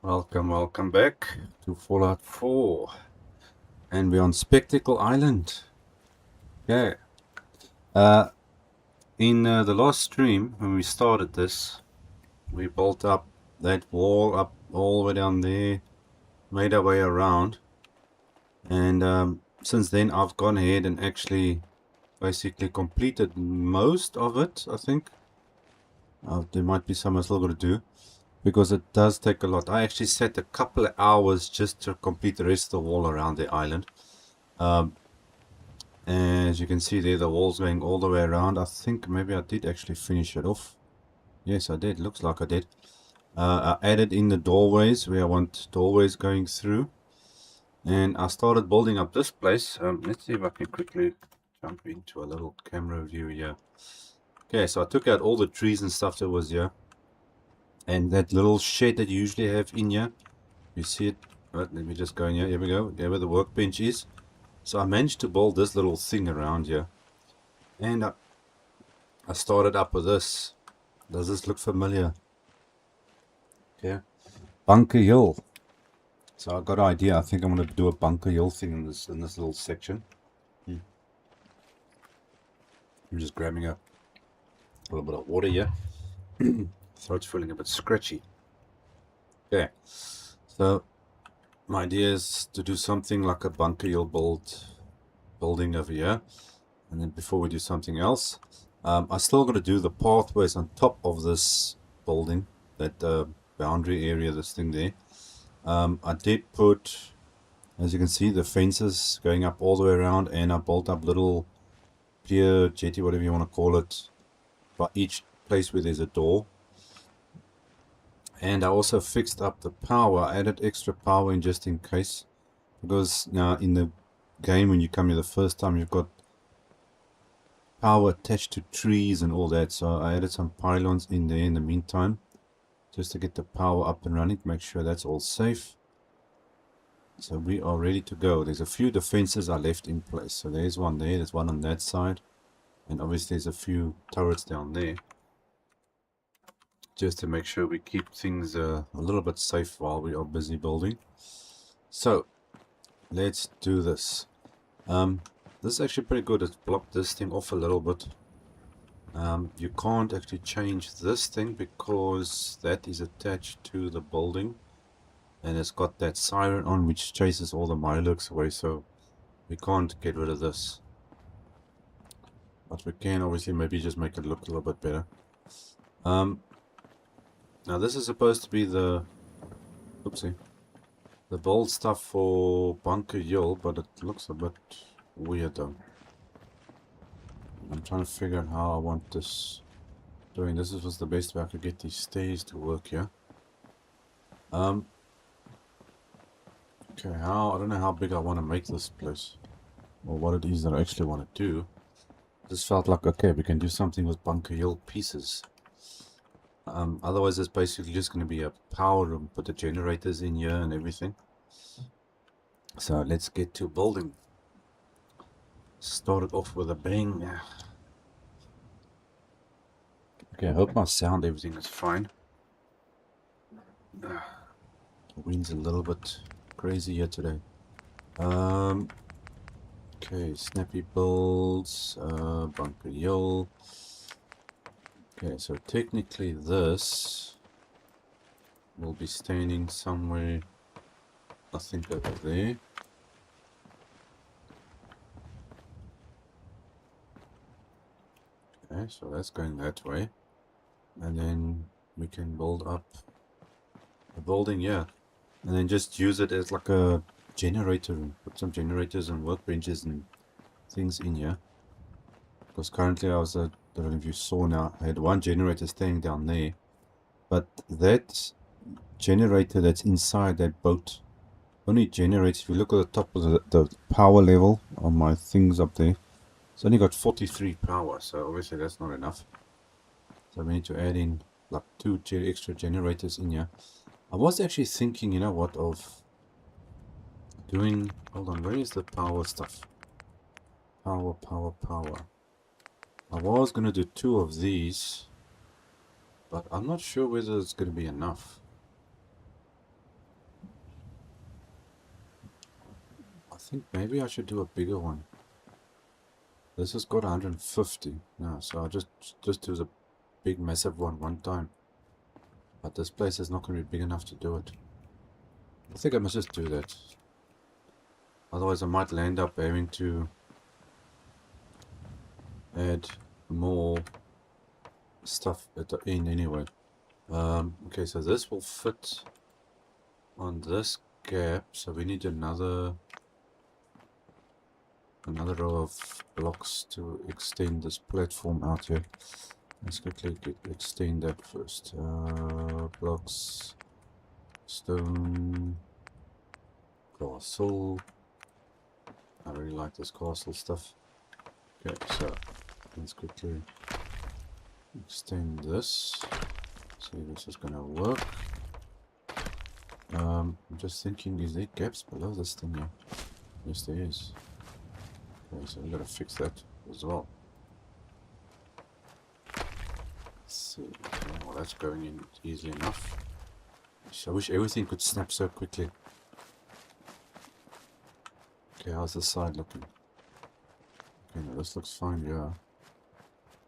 Welcome back to Fallout 4. And we're on Spectacle Island. Yeah. Uh, in the last stream, when we started this, we built up that wall up all the way down there, made our way around. And since then, I've gone ahead and actually basically completed most of it, I think. There might be some I still got to do, because it does take a lot. I actually set a couple of hours just to complete the rest of the wall around the island. As you can see there, the wall's going all the way around. I think maybe I did actually finish it off. Yes, I did. Looks like I did. I added in the doorways where I want doorways going through. And I started building up this place. Let's see if I can quickly jump into a little camera view here. Okay, so I took out all the trees and stuff that was here. And that little shed that you usually have in here. You see it? Right, let me just go in here. Here we go. There where the workbench is. So I managed to build this little thing around here. And I started up with this. Does this look familiar? Okay. Bunker Hill. So I got an idea. I think I'm going to do a Bunker Hill thing in this little section. I'm just grabbing a little bit of water here. Throat's feeling a bit scratchy. Okay. So my idea is to do something like a Bunker Hill building over here. And then before we do something else, I still got to do the pathways on top of this building, that boundary area, this thing there. I did put, as you can see, the fences going up all the way around, and I built up little pier, jetty, whatever you want to call it, by each place where there's a door. And I also fixed up the power. I added extra power in just in case, because now in the game when you come here the first time, you've got power attached to trees and all that. So I added some pylons in there in the meantime, just to get the power up and running, make sure that's all safe. So we are ready to go. There's a few defenses I left in place. So there's one there, there's one on that side, and obviously there's a few turrets down there, just to make sure we keep things a little bit safe while we are busy building. So let's do this. This is actually pretty good. It's blocked this thing off a little bit. You can't actually change this thing because that is attached to the building, and it's got that siren on which chases all the Mirelurks away, so we can't get rid of this. But we can obviously maybe just make it look a little bit better. Now this is supposed to be the build stuff for Bunker Hill, but it looks a bit weird though. I'm trying to figure out how I want this doing. This was the best way I could get these stairs to work here. Okay, I don't know how big I want to make this place, or what it is that I actually want to do. This felt like, okay, we can do something with Bunker Hill pieces. Otherwise it's basically just going to be a power room, put the generators in here and everything. So let's get to building. Started off with a bang. Okay, I hope my sound, everything is fine. The wind's a little bit crazy here today. Okay, snappy builds, Bunker Hill. Okay, so technically this will be standing somewhere, I think over there. Okay, so that's going that way. And then we can build up a building here. And then just use it as like a generator. Put some generators and workbenches and things in here. Because currently I was, I don't know if you saw now, I had one generator staying down there. But that generator that's inside that boat only generates, if you look at the top of the power level on my things up there, it's only got 43 power, so obviously that's not enough. So we need to add in like 2 extra generators in here. I was actually thinking, you know what, of doing, hold on, where is the power stuff? Power. I was going to do 2 of these, but I'm not sure whether it's going to be enough. think maybe I should do a bigger one. This has got 150 now, so I'll just do the big massive one time. But this place is not going to be big enough to do it. I think I must just do that. Otherwise I might land up having to add more stuff at the end anyway. Okay, so this will fit on this gap, so we need another row of blocks to extend this platform out here. Let's quickly extend that first. Blocks, stone, castle. I really like this castle stuff. Okay, so let's quickly extend this. See if this is gonna work. I'm just thinking, is there gaps below this thing here? Yes, there is. Okay, so we gotta fix that as well. Let's see. Oh, well, that's going in easy enough. I wish everything could snap so quickly. Okay, how's this side looking? Okay, no, this looks fine, yeah.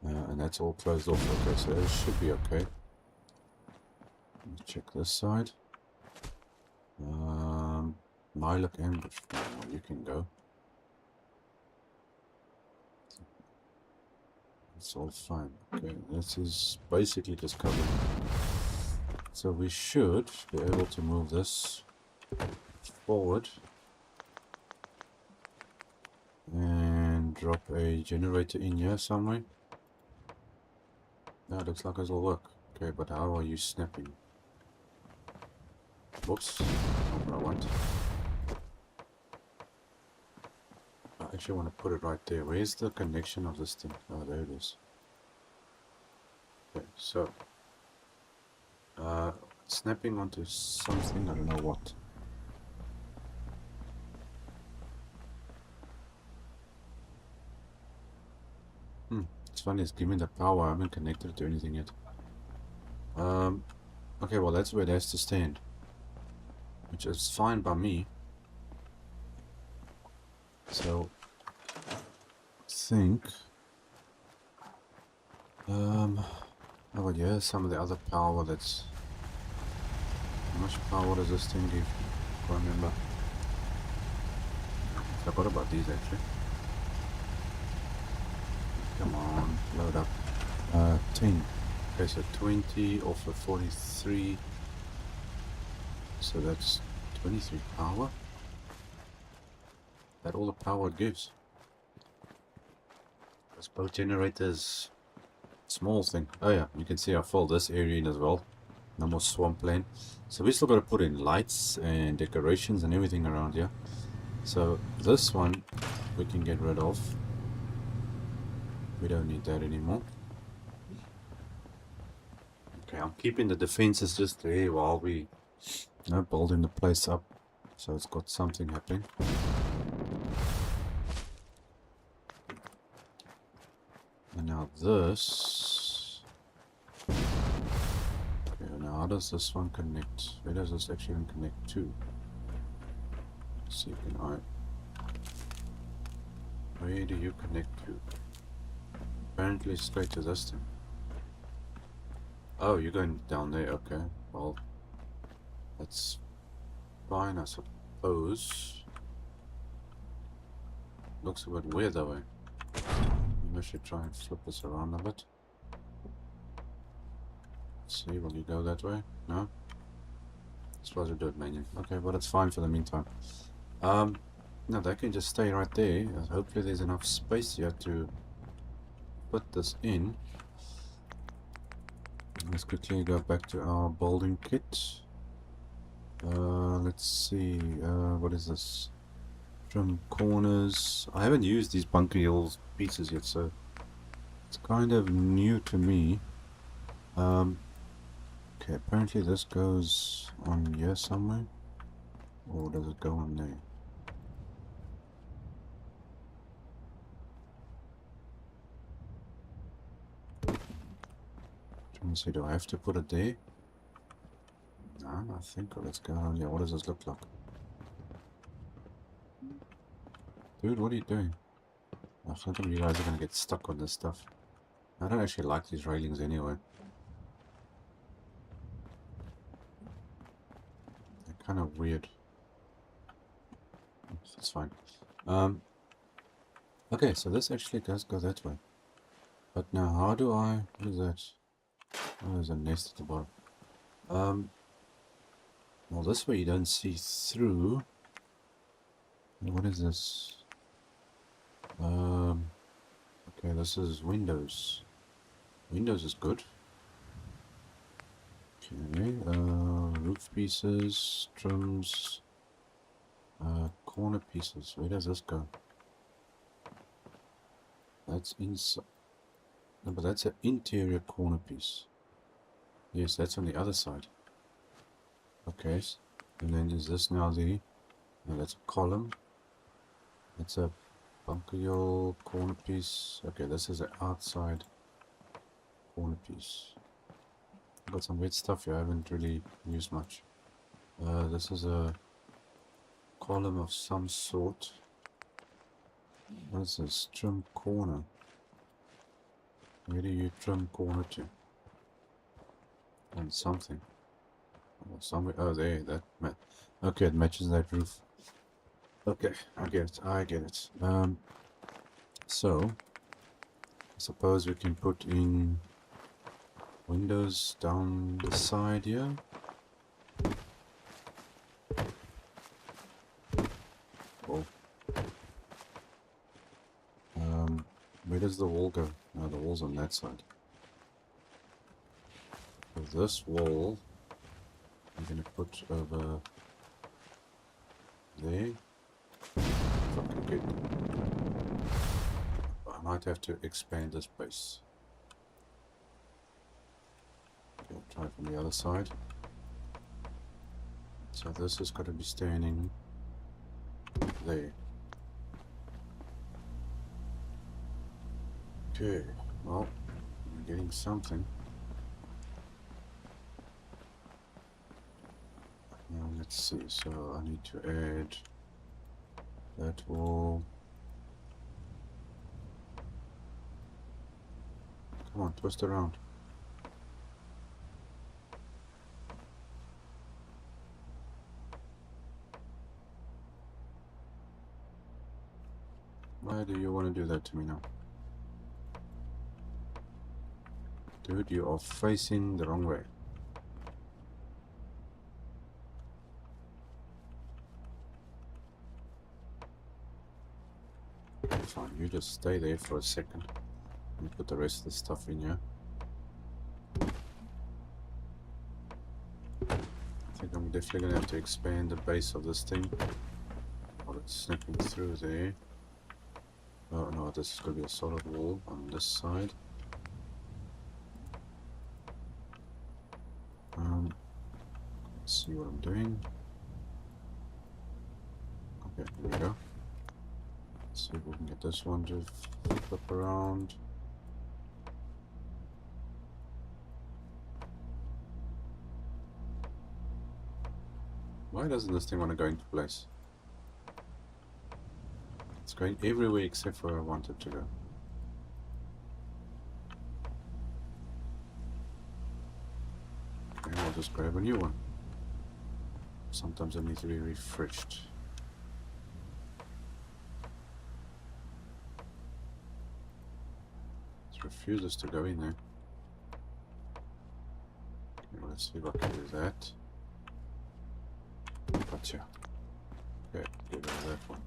And that's all closed off. Okay, so it should be okay. Let's check this side. Lilac ambush. Oh, you can go. It's all fine. Okay, this is basically just covered. So we should be able to move this forward and drop a generator in here somewhere. That looks like it'll work. Okay, but how are you snapping? Whoops, not what I want. I actually want to put it right there. Where's the connection of this thing? Oh, there it is. Okay, so snapping onto something, I don't know what. It's funny, it's giving me the power. I haven't connected it to anything yet. Okay, well that's where it has to stand, which is fine by me. So I think oh well, yeah, some of the other power that's... How much power does this thing give? I can't remember. I forgot about these actually. Come on, load up. 10. Okay, so 20 off of 43. So that's 23 power. That all the power it gives. Those boat generators, small thing. Oh yeah, you can see I filled this area in as well. No more swampland. So we still got to put in lights and decorations and everything around here. So this one we can get rid of. We don't need that anymore. Okay, I'm keeping the defenses just there while we building the place up, so it's got something happening. And now this. Okay, now how does this one connect? Where does this actually even connect to? Let's see, can I... Where do you connect to? Apparently straight to this thing. Oh, you're going down there, okay. Well, that's fine, I suppose. Looks a bit weird that way. Maybe I should try and flip this around a bit. Let's see, will you go that way? No? I suppose I'll do it manually. Okay, but it's fine for the meantime. No, they can just stay right there. Hopefully there's enough space here to put this in. Let's quickly go back to our building kit. Let's see, what is this? Trim corners. I haven't used these bunker hills pieces yet, so it's kind of new to me. Okay, apparently this goes on here somewhere. Or does it go on there? Trying to see, do I have to put it there? No, I think let's go on here. What does this look like? Dude, what are you doing? I think you guys are gonna get stuck on this stuff. I don't actually like these railings anyway. They're kind of weird. That's fine. Okay, so this actually does go that way. But now how do I... What is that? Oh, there's a nest at the bottom. Well, this way you don't see through. What is this? Okay, this is Windows. Windows is good. Okay, roof pieces, trims, corner pieces. Where does this go? That's inside. No, but that's an interior corner piece. Yes, that's on the other side. Okay, and then is this now the... No, that's a column. That's a bunker corner piece. Okay, this is an outside corner piece. Got some weird stuff here I haven't really used much. This is a column of some sort. What is this? Trim corner. Where do you trim corner to? On something. Oh, somewhere. Oh, there. That. Okay, it matches that roof. Okay, I get it. I get it. So I suppose we can put in windows down the side here. Oh. Where does the wall go? No, the wall's on that side. So this wall I'm gonna put over there. Fucking good. I might have to expand this base. Okay, I'll try from the other side. So this has got to be standing there. Okay, well, I'm getting something. Now let's see, so I need to add that wall. Come on, twist around. Why do you want to do that to me now? Dude, you are facing the wrong way. Fine, you just stay there for a second. And put the rest of the stuff in here. I think I'm definitely going to have to expand the base of this thing. While it's snapping through there. Oh no, this is going to be a solid wall on this side. Let's see what I'm doing. Okay, here we go. Let's see if we can get this one to flip around. Why doesn't this thing want to go into place? It's going everywhere except for where I want it to go. Okay, I'll just grab a new one. Sometimes I need to be refreshed. It refuses to go in there. Okay, let's see if I can do that. Gotcha. Okay, get rid of that one.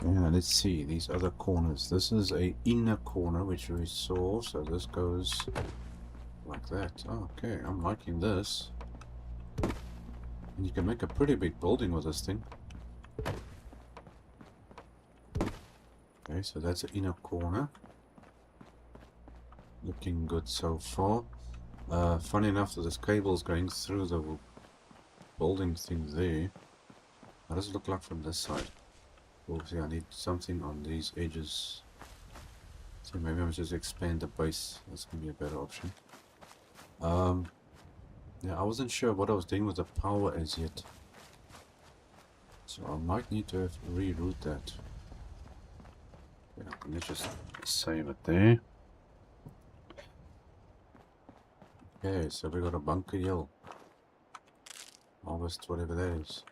Yeah, let's see these other corners. This is a inner corner which we saw, so this goes like that. Oh, okay, I'm liking this. And you can make a pretty big building with this thing. Okay, so that's an inner corner. Looking good so far. Funny enough that this cable is going through the building thing there. How does it look like from this side? Obviously I need something on these edges. So maybe I'll just expand the base. That's going to be a better option. Yeah, I wasn't sure what I was doing with the power as yet. So I might need to have reroute that. Yeah, let's just save it there. Okay, so we got a bunker hill. Harvest whatever that is.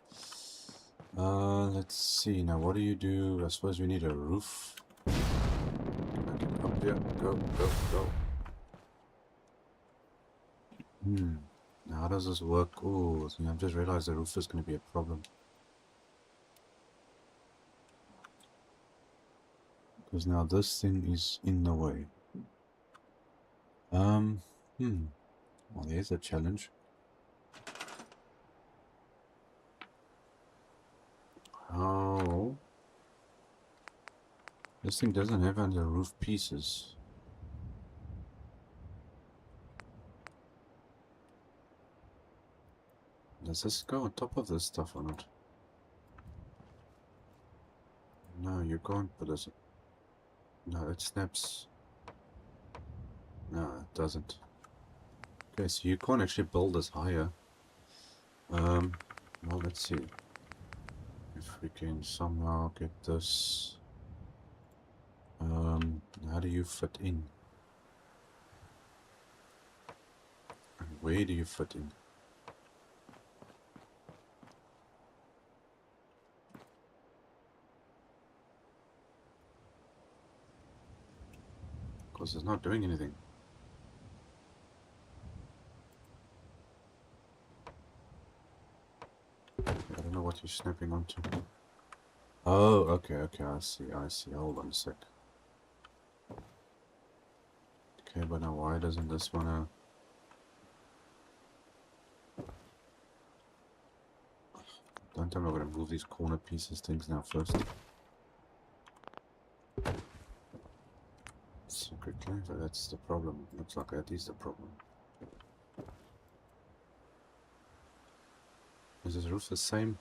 Let's see now. What do you do? I suppose we need a roof. Can I get up here? Go, go, go. Now how does this work? Oh, I've just realized the roof is going to be a problem. Because now this thing is in the way. Well, there's a challenge. How? This thing doesn't have any roof pieces. Does this go on top of this stuff or not? No, you can't put this. No, it snaps. No, it doesn't. Okay, so you can't actually build this higher. Well, let's see if we can somehow get this. How do you fit in? And where do you fit in? Because it's not doing anything. I don't know what you're snapping onto. Oh, okay, I see. Hold on a sec. Okay, but now why doesn't this wanna... Don't tell me I'm gonna move these corner pieces things now first. So quickly, so that's the problem. Looks like that is the problem. Is this roof the same?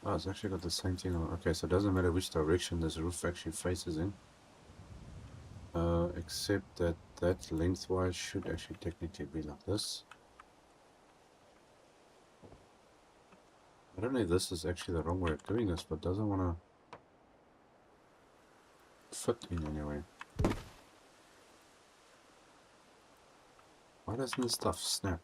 Oh, it's actually got the same thing on. Okay, so it doesn't matter which direction this roof actually faces in. Except that that lengthwise should actually technically be like this. I don't know if this is actually the wrong way of doing this, but it doesn't want to fit in anyway. Why doesn't this stuff snap?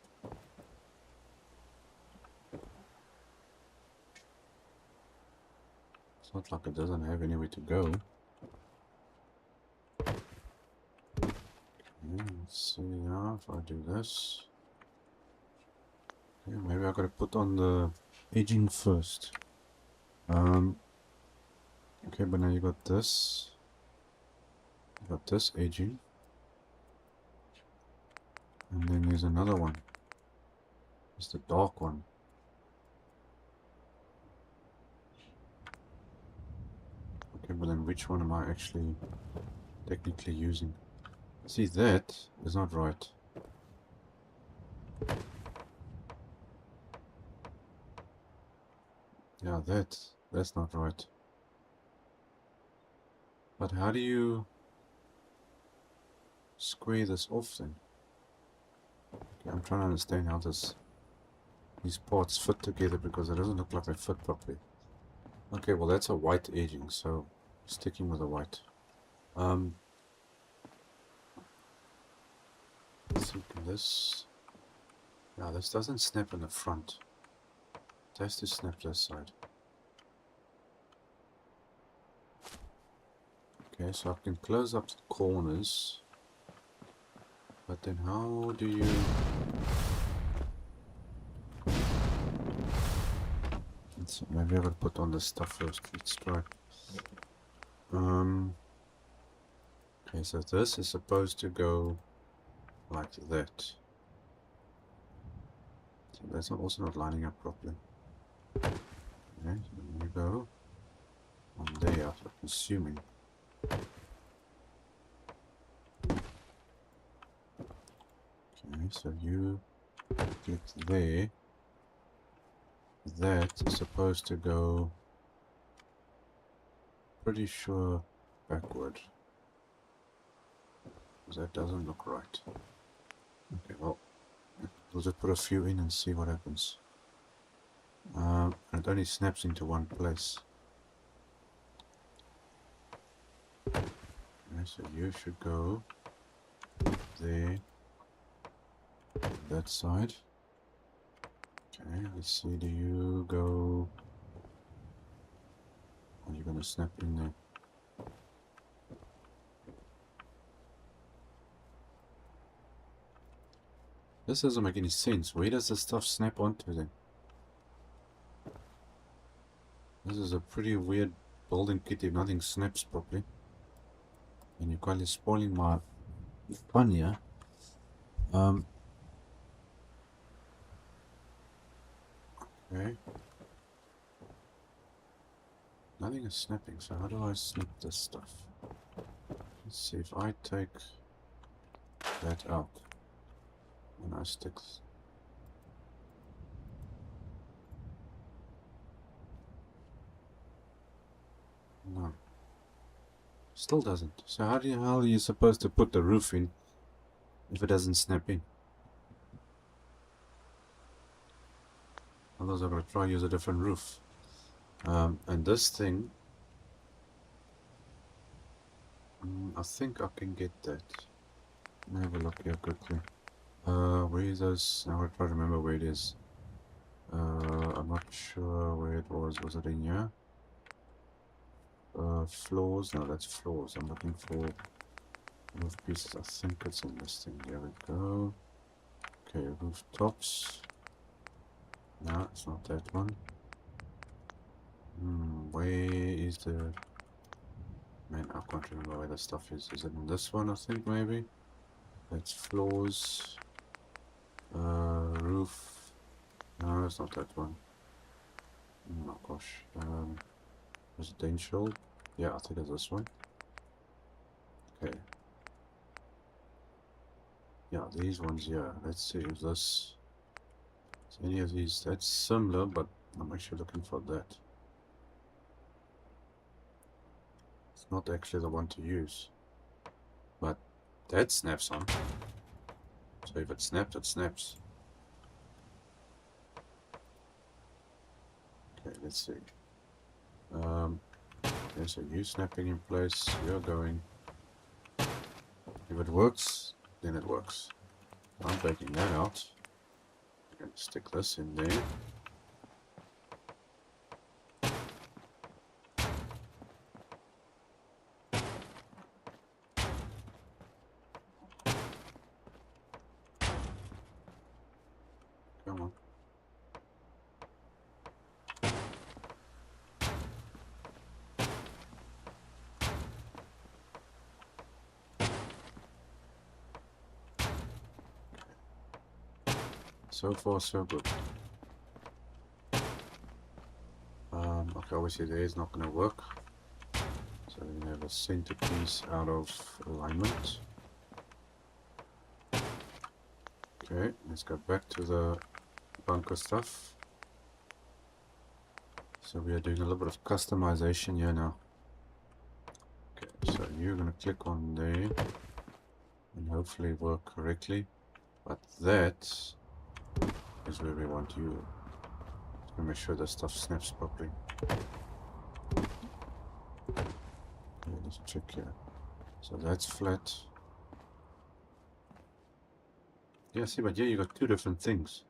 It's not like it doesn't have anywhere to go. Let's see now if I do this. Okay, maybe I gotta put on the edging first. Okay, but now you got this. You got this edging. And then there's another one. It's the dark one. Okay, but then which one am I actually technically using? See, that is not right. Yeah, that's not right. But how do you square this off then? Okay, I'm trying to understand how these parts fit together because it doesn't look like they fit properly. Okay, well that's a white edging, so sticking with the white. Let's see, can this... No, this doesn't snap in the front. It has to snap this side. Okay, so I can close up the corners. But then how do you... So maybe I will put on this stuff first. Let's try. Okay, so this is supposed to go like that. So that's also not lining up properly. Okay, so there we go. On there, I'm assuming. Okay, so you click there. That is supposed to go, pretty sure, backward. Because that doesn't look right. Okay, well, we'll just put a few in and see what happens. And it only snaps into one place. Okay, so you should go there, that side. Okay, let's see, do you go... Are you gonna snap in there? This doesn't make any sense. Where does the stuff snap onto then? This is a pretty weird building kit if nothing snaps properly. And you're kind of spoiling my fun here. Okay. Nothing is snapping, so how do I snap this stuff? Let's see if I take that out and I stick. No. Still doesn't. So how are you supposed to put the roof in if it doesn't snap in? Otherwise I'm going to try use a different roof. And this thing, I think I can get that. Let me have a look here quickly. Where is this? Now I try to remember where it is. I'm not sure where it was. Was it in here? Floors? No, that's floors. I'm looking for roof pieces. I think it's in this thing. There we go. Okay, rooftops. No, it's not that one. Where is the... Man, I can't remember where the stuff is. Is it in this one, I think, maybe? That's floors. Roof. No, it's not that one. Oh gosh. Residential. Yeah, I think it's this one. Okay. Yeah, these ones, yeah. Let's see if this... Is any of these... That's similar, but I'm actually looking for that. It's not actually the one to use. But that snaps on. So if it snaps, it snaps. Okay, let's see. Okay, so you snapping in place, you're going. If it works, then it works. I'm taking that out. I'm going to stick this in there. Come on. So far, so good. Okay, obviously there is not going to work. So we're going to have a centerpiece out of alignment. Okay, let's go back to the bunker stuff. So we are doing a little bit of customization here now. Okay, so you're going to click on there and hopefully work correctly. But that is where we want you to make sure the stuff snaps properly. Okay, let's check here. So that's flat. Yeah, see, but yeah, you got two different things.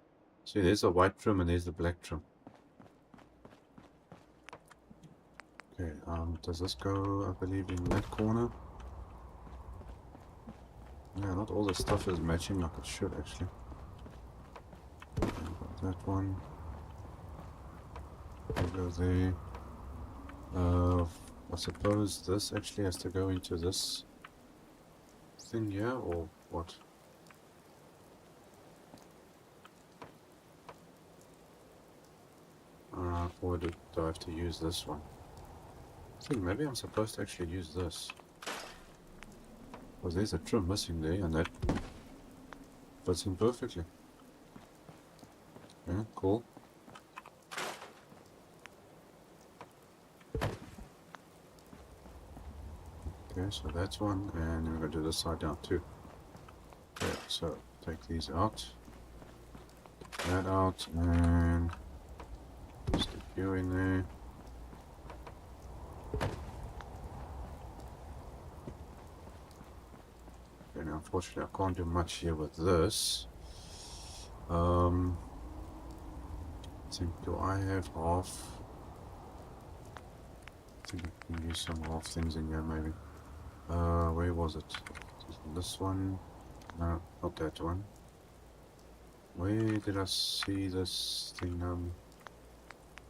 See, there's the white trim and there's the black trim. Okay, does this go, I believe, in that corner? Yeah, not all the stuff is matching like it should, actually. Got that one. We'll go there. I suppose this actually has to go into this thing here, or what? Or do I have to use this one? I think maybe I'm supposed to actually use this. Because there's a trim missing there, and that fits in perfectly. Yeah, cool. Okay, so that's one, and we're going to do this side down too. Okay, so take these out. That out, and you in there. And unfortunately, I can't do much here with this. I think, do I have half? I think I can use some half things in here, maybe. Where was it? This one? No, not that one. Where did I see this thing?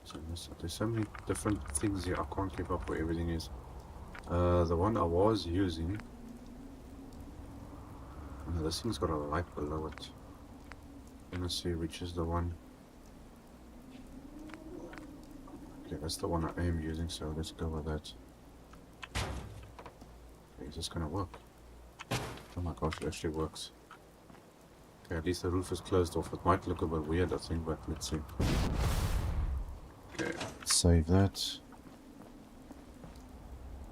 So there's so many different things here. I can't keep up where everything is. The one I was using. Oh, this thing's got a light below it. Let me see which is the one. Okay, that's the one I am using, so let's go with that. Okay, is this gonna work? Oh my gosh, it actually works. Okay, at least the roof is closed off. It might look a bit weird, I think, but let's see. Okay, save that.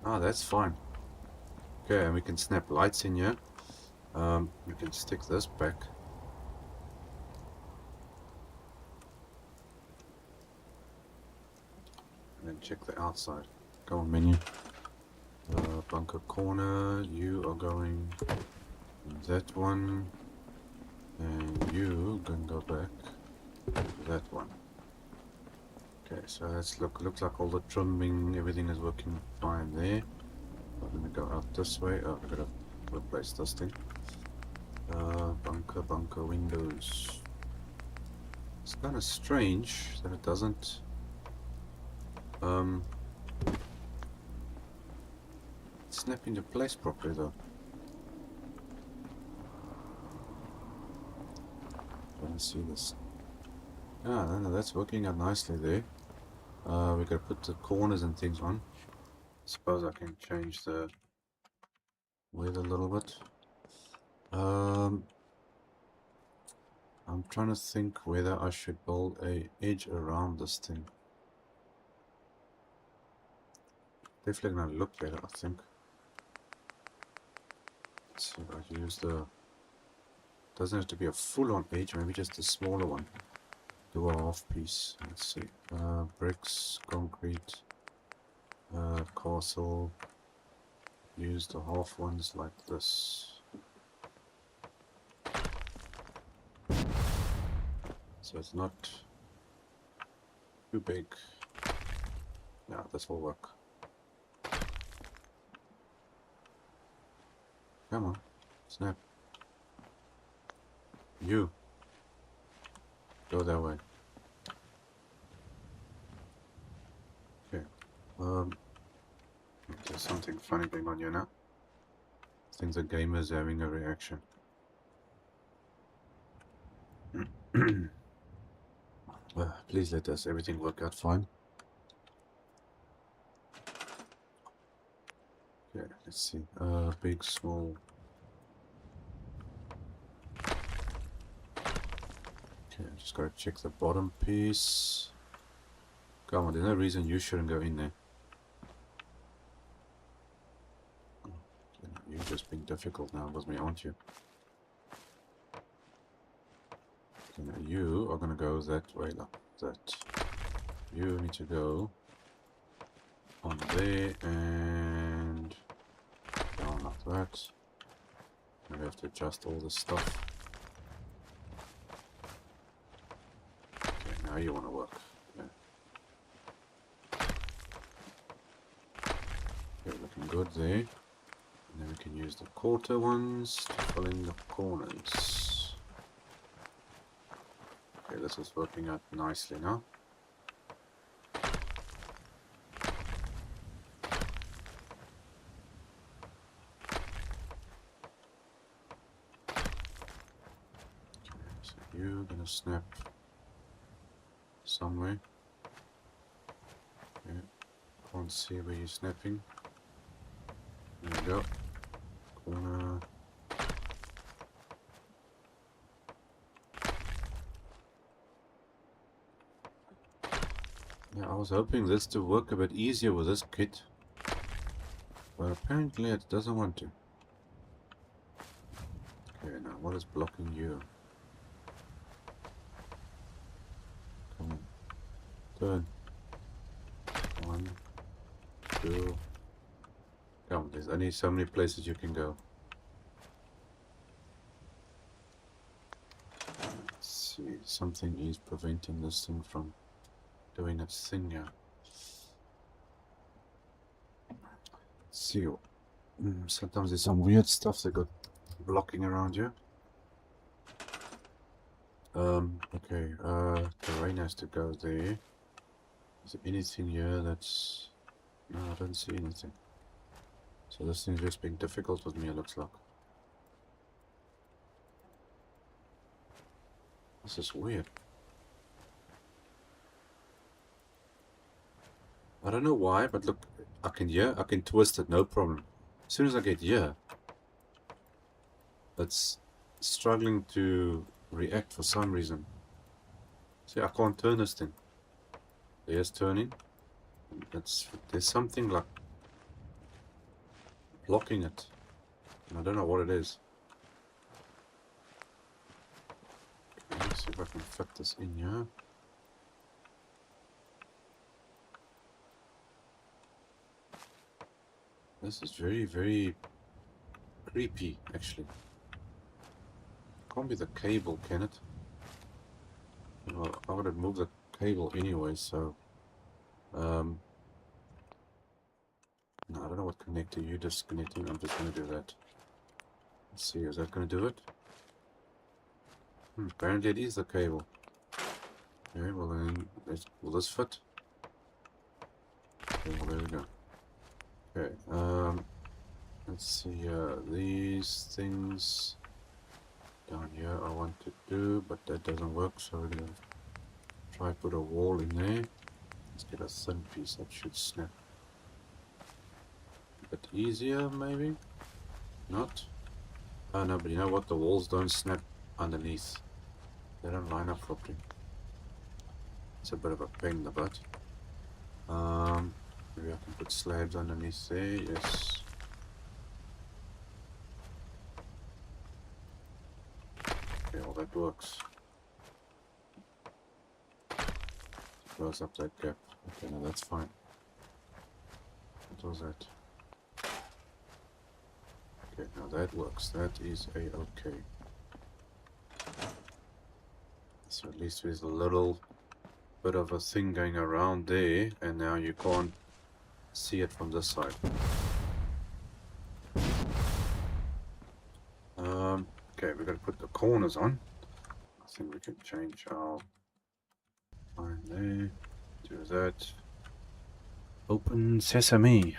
Ah, that's fine. Okay, and we can snap lights in here. We can stick this back. And then check the outside. Go on menu. Bunker corner, you are going that one. And you can go back to that one. Okay, so that's looks like all the trimming, everything is working fine there. Let me go out this way. Oh, I gotta replace this thing. Bunker windows. It's kind of strange that it doesn't snap into place properly though. Trying to see this. Ah, no, that's working out nicely there. We gotta put the corners and things on. Suppose I can change the width a little bit. I'm trying to think whether I should build a edge around this thing. Definitely gonna look better, I think. Let's see if I use the... Doesn't have to be a full-on edge, maybe just a smaller one. Do a half piece. Let's see. Bricks, concrete, castle. Use the half ones like this. So it's not too big. Yeah, this will work. Come on, snap. You go that way. Okay. There's something funny going on here now. I think the game is having a reaction. Please let us everything work out fine. Okay, let's see. Big, small. Okay, I just gotta check the bottom piece. Come on, there's no reason you shouldn't go in there. Okay, you're just being difficult now with me, aren't you? Okay, now you are gonna go that way, like that. You need to go on there and down like that. And we have to adjust all this stuff. Okay, now you want to work. Okay, looking good there. And then we can use the quarter ones to fill in the corners. Okay, this is working out nicely now. You're gonna snap somewhere. Okay. Can't see where you're snapping. There we go. Corner. Yeah, I was hoping this to work a bit easier with this kit, but apparently it doesn't want to. Okay, now what is blocking you? Come on. Turn. 2. Come, there's only so many places you can go. Let's see, something is preventing this thing from doing its thing here. Let's see. Sometimes there's some weird stuff that got blocking around here. Okay, terrain has to go there. Is there anything here that's... No, I don't see anything. So this thing's just being difficult with me, it looks like. This is weird. I don't know why, but look, I can twist it, no problem. As soon as I get here, it's struggling to react for some reason. See, I can't turn this thing. There's turning. There's something like blocking it. And I don't know what it is. Okay, let's see if I can fit this in here. This is very, very creepy, actually. Can't be the cable, can it? Well, I would have moved the cable anyway, so... No, I don't know what connector you're disconnecting. I'm just going to do that. Let's see, is that going to do it? Apparently it is the cable. Okay, well then, will this fit? Okay, well there we go. Okay, let's see, these things down here I want to do, but that doesn't work, so we're going to try put a wall in there. Let's get a thin piece that should snap. A bit easier, maybe? Not? Oh no, but you know what? The walls don't snap underneath. They don't line up properly. It's a bit of a pain in the butt. Maybe I can put slabs underneath there, yes. Okay, well that works. Close up that gap. Okay, now that's fine. What was that? Okay, now that works. That is a-okay. So at least there's a little bit of a thing going around there, and now you can't see it from this side. Okay, we're going to put the corners on. I think we can change our line there. Do that. Open sesame.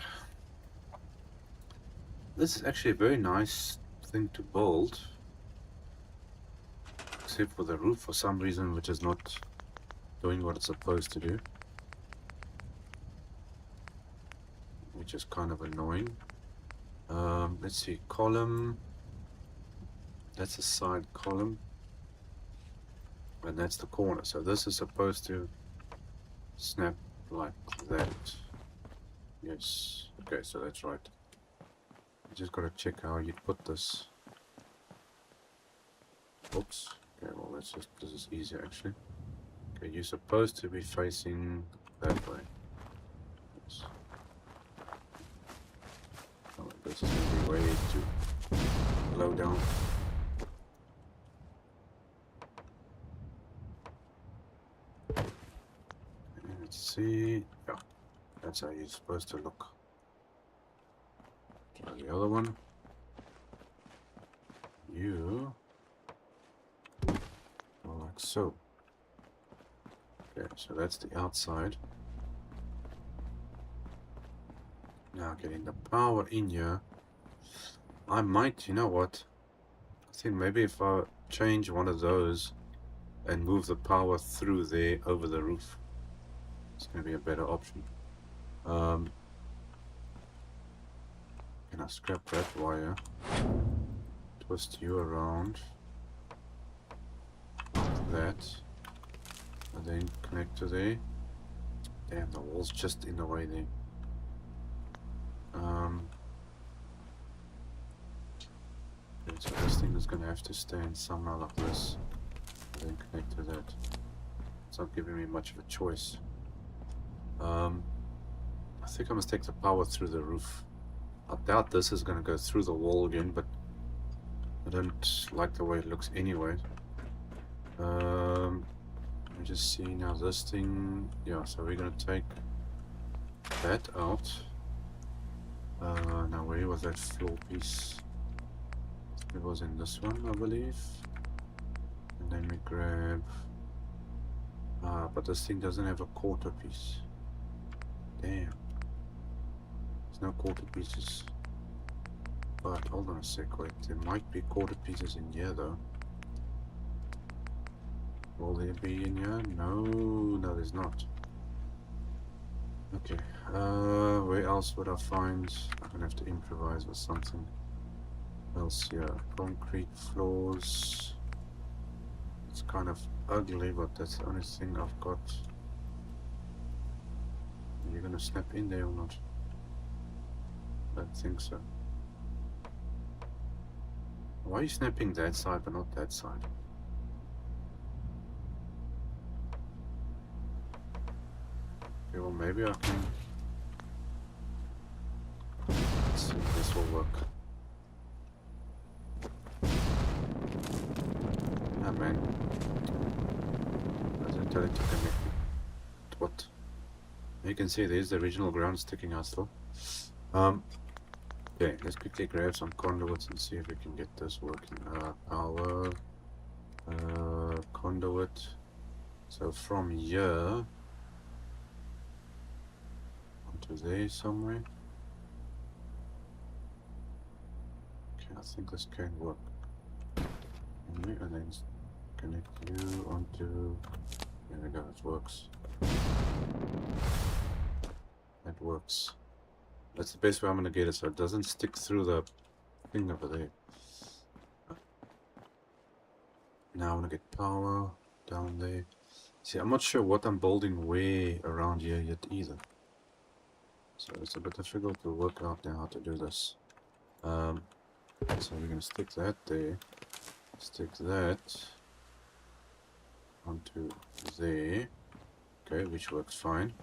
This is actually a very nice thing to build. Except for the roof for some reason, which is not doing what it's supposed to do. Which is kind of annoying. Let's see, column. That's a side column. And that's the corner. So this is supposed to snap like that. Yes. Okay, so that's right. You just gotta check how you put this. Oops. Okay, well let's just, this is easier actually. Okay, you're supposed to be facing that way. Yes. Oh, this is gonna be way too low down. Okay, let's see. Yeah, that's how you're supposed to look. Try the other one. You go like so. Okay, so that's the outside. Now getting the power in here. I might, you know what? I think maybe if I change one of those and move the power through there over the roof, it's going to be a better option. Can I scrap that wire? Twist you around like that, and then connect to there. Damn, the wall's just in the way there. Okay, so this thing is going to have to stand somewhere like this, and then connect to that. It's not giving me much of a choice. I think I must take the power through the roof. I doubt this is going to go through the wall again, but I don't like the way it looks anyway. Let me just see now this thing. Yeah, so we're going to take that out. Now where was that floor piece? It was in this one, I believe. And then we grab... but this thing doesn't have a quarter piece. Damn. There's no quarter pieces. But hold on a sec, wait. There might be quarter pieces in here though. Will there be in here? No, there's not. Okay. Where else would I find? I'm gonna have to improvise with something else here. Concrete floors. It's kind of ugly, but that's the only thing I've got. Are you gonna snap in there or not? I don't think so. Why are you snapping that side but not that side? Okay, well maybe I can... Let's see if this will work. Ah man. Doesn't tell it to connect. What? You can see there's the original ground sticking out still. Okay, let's quickly grab some conduits and see if we can get this working. Power, conduit. So from here onto there somewhere. Okay, I think this can work. And then connect you onto. There we go. It works. That works. That's the best way I'm going to get it so it doesn't stick through the thing over there. Now I'm going to get power down there. See, I'm not sure what I'm building where around here yet either. So it's a bit difficult to work out now how to do this. So we're going to stick that there. Stick that onto there. Okay, which works fine.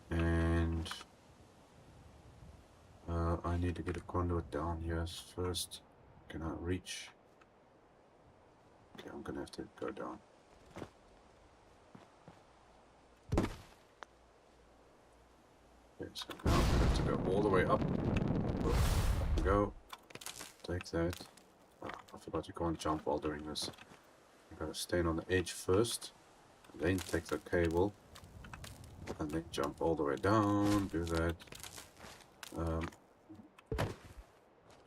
And... I need to get a conduit down here first. Can I reach? Okay, I'm gonna have to go down. Okay, so now I'm gonna have to go all the way up. Up we go. Take that. Oh, I forgot you can't jump while doing this. You gotta stand on the edge first, then take the cable, and then jump all the way down. Do that.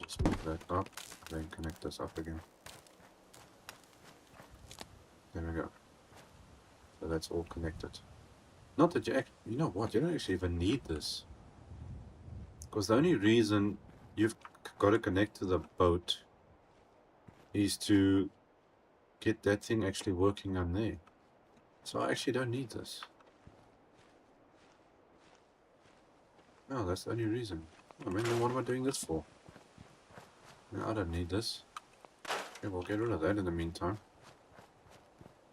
Just move that up, then connect this up again. There we go. So that's all connected. Not that you know what, you don't actually even need this. Because the only reason you've got to connect to the boat is to get that thing actually working on there. So I actually don't need this. No, that's the only reason. I mean, then what am I doing this for? No, I don't need this. Okay, we'll get rid of that in the meantime.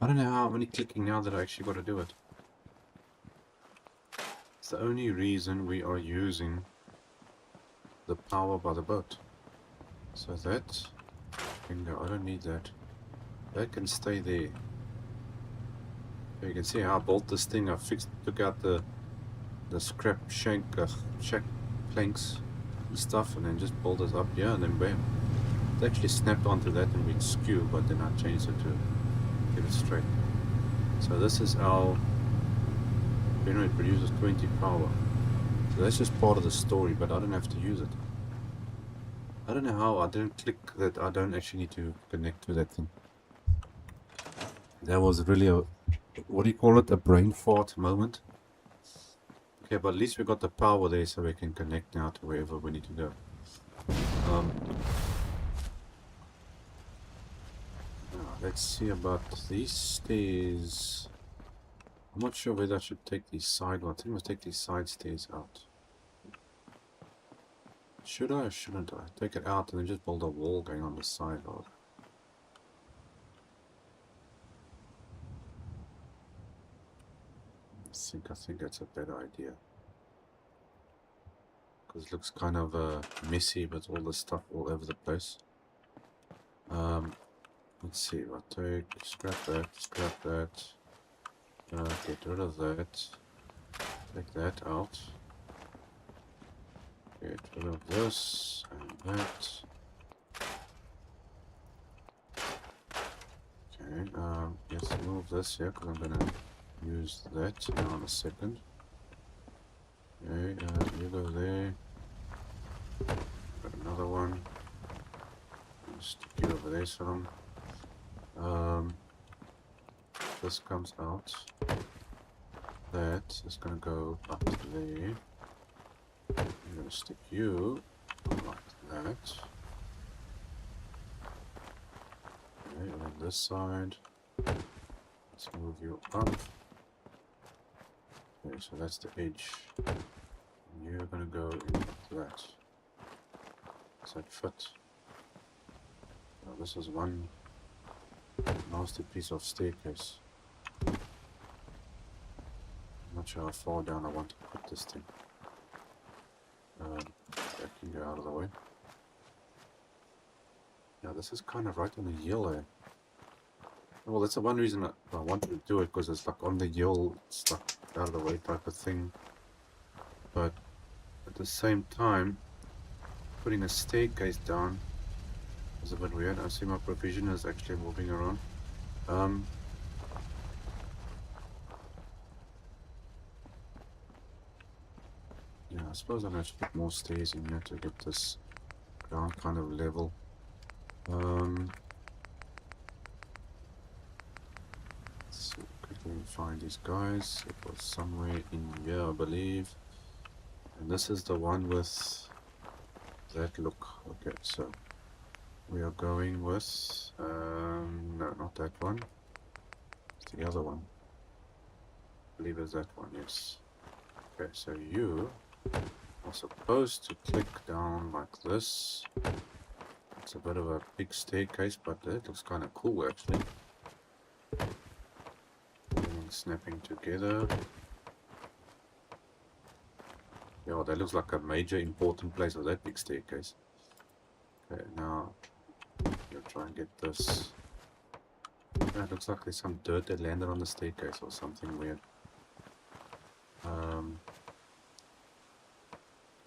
I don't know how many clicking now that I actually got to do it. It's the only reason we are using the power by the boat. So that can go. I don't need that. That can stay there. You can see how I built this thing. I took out the scrap shack planks and stuff, and then just built it up here, and then bam. It actually snapped onto that and went skew, but then I changed it to get it straight. So this is our generator produces 20 power. So that's just part of the story, but I don't have to use it. I don't know how I didn't click that I don't actually need to connect to that thing. That was really a, what do you call it, a brain fart moment. Okay, but at least we got the power there so we can connect now to wherever we need to go. Let's see about these stairs. I'm not sure whether I should take these side ones. I think I must take these side stairs out. Should I or shouldn't I? Take it out and then just build a wall going on the side of it. I think that's a better idea. because it looks kind of messy with all the stuff all over the place. Let's see, I'll take, scrap that, get rid of that, take that out, get rid of this and that. Okay, let's move this here because I'm gonna use that now in a second. Okay, you go there. Got another one. Stick you over there some. This comes out. That is gonna go up there. I'm gonna stick you like that. Okay, and then this side. Let's move you up. Okay, so that's the edge. And you're gonna go in like that. Does that fit? Now this is one nasty piece of staircase. I'm not sure how far down I want to put this thing. That can go out of the way. Yeah, this is kind of right on the hill there. Well, that's the one reason I wanted to do it, because it's like on the hill, it's like out of the way type of thing. But at the same time, putting a staircase down is a bit weird. I see my provision is actually moving around. Yeah, I suppose I'm going to put more stairs in here to get this ground kind of level. Let's see, quickly find these guys. It was somewhere in here, I believe. And this is the one with that look. Okay, so we are going with no, not that one. It's the other one. I believe it's that one, yes. Okay, so you are supposed to click down like this. It's a bit of a big staircase, but it looks kind of cool actually. Everything snapping together. Yeah, that looks like a major important place of that big staircase. Okay, now you'll try and get this. Yeah, it looks like there's some dirt that landed on the staircase or something weird.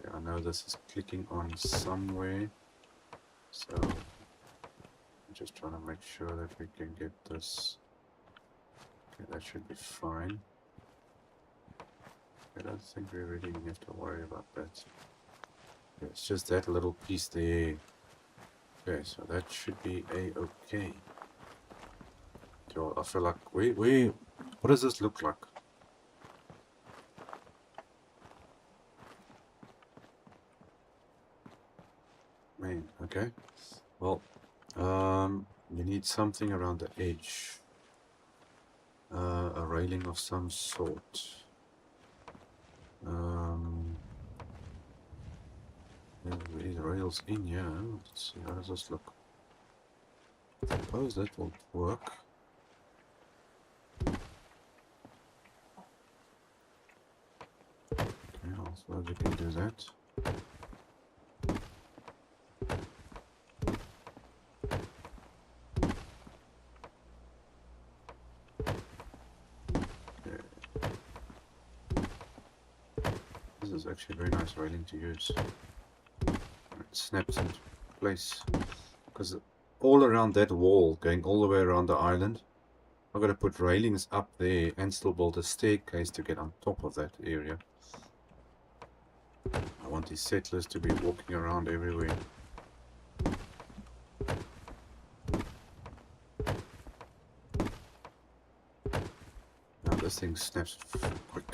Yeah, I know this is clicking on somewhere, so I'm just trying to make sure that we can get this. Okay, that should be fine. I don't think we really have to worry about that. Okay, it's just that little piece there. Okay, so that should be a-okay. So I feel like what does this look like? Man, okay. Well, you need something around the edge. A railing of some sort. There's rails in here. Let's see, how does this look? I suppose that will work. Okay, I suppose we can do that. This is actually a very nice railing to use. It snaps into place because all around that wall, going all the way around the island, I've got to put railings up there and still build a staircase to get on top of that area. I want these settlers to be walking around everywhere. Now this thing snaps quick.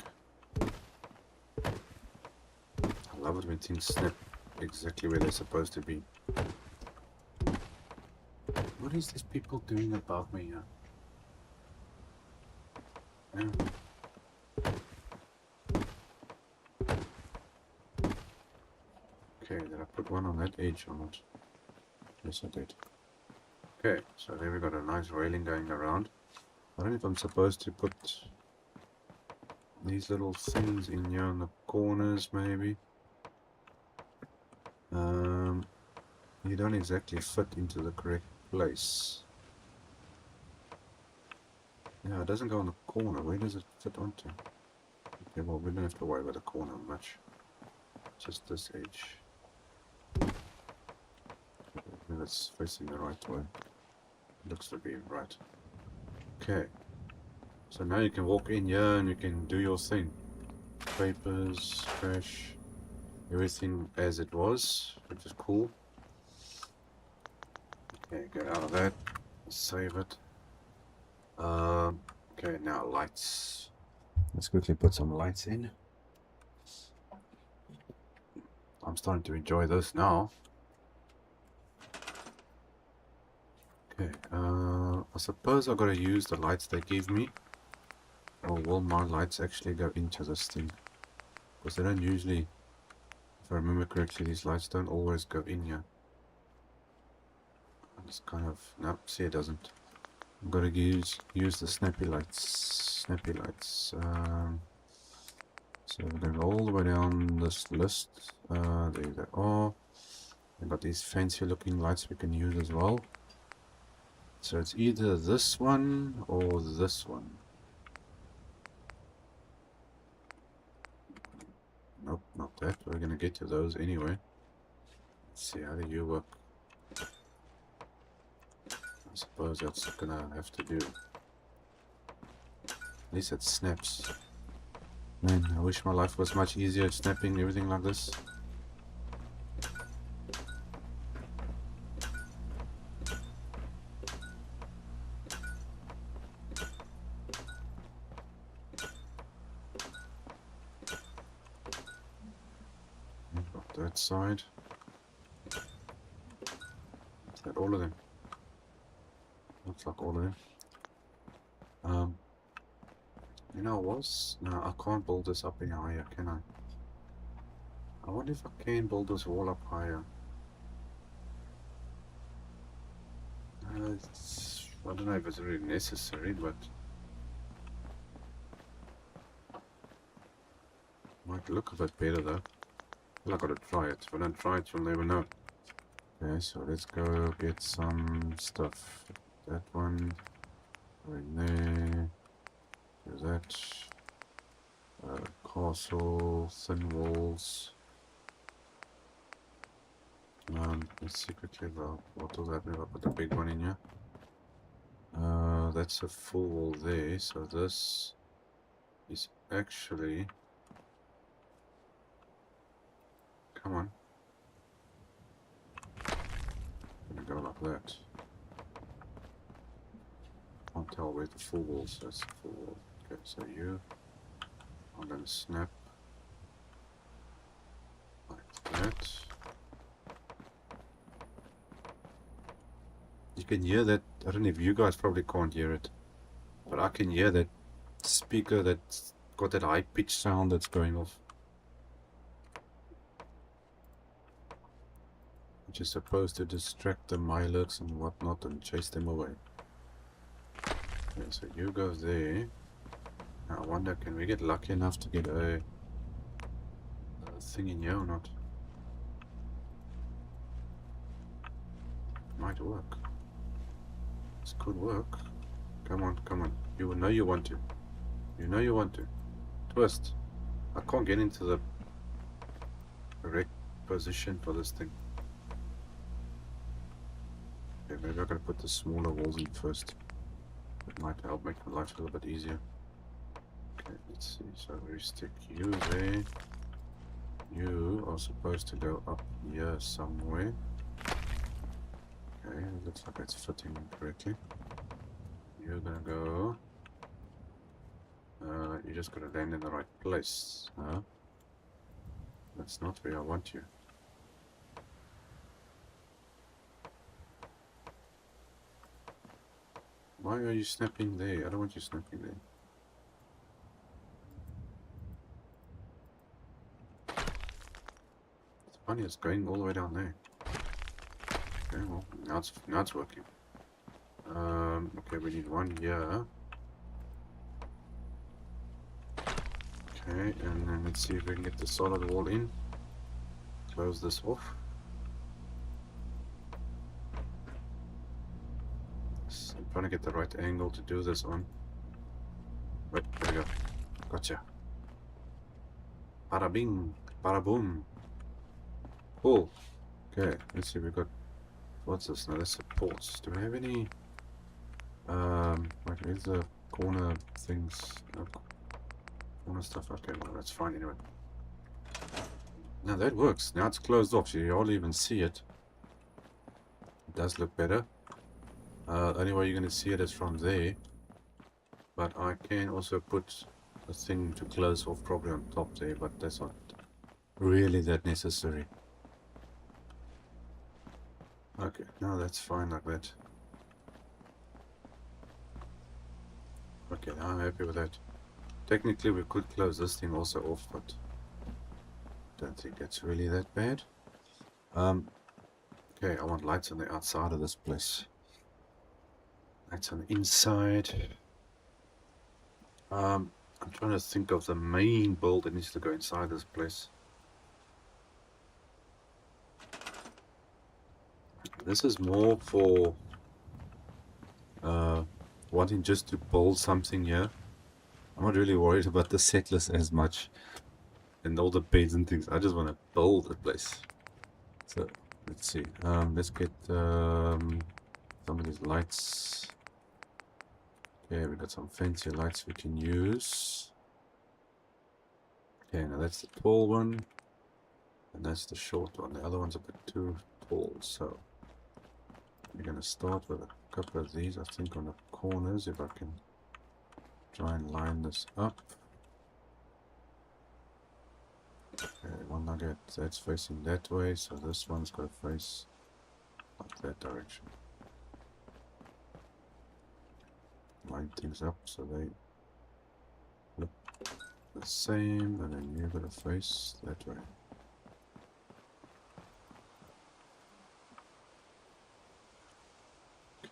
I love it when things snap exactly where they're supposed to be. What is these people doing about me here? Yeah. Okay, did I put one on that edge or not? Yes, I did. Okay, so there we got a nice railing going around. I don't know if I'm supposed to put these little things in here in the corners, maybe. You don't exactly fit into the correct place. Yeah, it doesn't go on the corner. Where does it fit onto? Okay, well, we don't have to worry about the corner much. Just this edge. Maybe it's facing the right way. Looks to be right. Okay. So now you can walk in here and you can do your thing. Papers, trash, everything as it was, which is cool. Okay, get out of that. Save it. Okay, now lights. Let's quickly put some lights in. I'm starting to enjoy this now. Okay, I suppose I gotta use the lights they give me. Or will my lights actually go into this thing? Because they don't usually, if I remember correctly, these lights don't always go in here. It's kind of, nope, see it doesn't. I've got to use the snappy lights. Snappy lights. So we're going to go all the way down this list. There they are. We've got these fancy looking lights we can use as well. So it's either this one or this one. Nope, not that. We're going to get to those anyway. Let's see, how do you work? I suppose that's gonna have to do. At least it snaps. Man, I wish my life was much easier at snapping everything like this. Got that side. Is that all of them? Looks like all of them. You know what? No, I can't build this up any higher, can I? I wonder if I can build this wall up higher. I don't know if it's really necessary, but might look a bit better though. Well, I gotta try it. If I don't try it, you'll never know. Okay, so let's go get some stuff. That one, go in there. Do that. Castle, thin walls. Let's see quickly about what will happen if I put the big one in here. That's a full wall there, so this is actually, come on, gonna go like that. Can't tell where the full wall is. That's the full wall. Okay, so you, I'm gonna snap like that. You can hear that. I don't know if you guys probably can't hear it, but I can hear that speaker that's got that high pitched sound that's going off, which is supposed to distract the Milox and whatnot and chase them away. Okay, so you go there. Now I wonder, can we get lucky enough to get a thing in here or not? Might work. This could work. Come on, come on. You know you want to. You know you want to. Twist. I can't get into the correct position for this thing. Okay, maybe I gotta put the smaller walls in first. It might help make my life a little bit easier. Okay, let's see. So we stick you there. You are supposed to go up here somewhere. Okay, it looks like it's fitting correctly. You're gonna go. You just gotta land in the right place. Huh? That's not where I want you. Why are you snapping there? I don't want you snapping there. It's funny, it's going all the way down there. Okay, well, now it's working. Okay, we need one here. Okay, and then let's see if we can get the solid wall in. Close this off. trying to get the right angle to do this on. But there we go. Gotcha. Bada bing, bada boom. Cool. Okay, let's see. We got. What's this? Now that's supports. Do we have any? Wait, where's the corner things? No, corner stuff. Okay, well that's fine anyway. Now that works. Now it's closed off, so you hardly even see it. It does look better. Only way you're going to see it is from there. But I can also put a thing to close off probably on top there, but that's not really that necessary. Okay, no, that's fine like that. Okay, now I'm happy with that. Technically we could close this thing also off, but don't think that's really that bad. Okay, I want lights on the outside of this place. Lights on the inside. I'm trying to think of the main build that needs to go inside this place. This is more for wanting just to build something here. I'm not really worried about the set list as much and all the beds and things. I just want to build a place. So let's see. Let's get some of these lights. Okay, we got some fancy lights we can use. Okay, now that's the tall one, and that's the short one. The other one's a bit too tall, so we're gonna start with a couple of these. I think on the corners, if I can try and line this up. Okay, one nugget that's facing that way, so this one's got to face like that direction. Line things up so they look the same, and then you've got to face that way.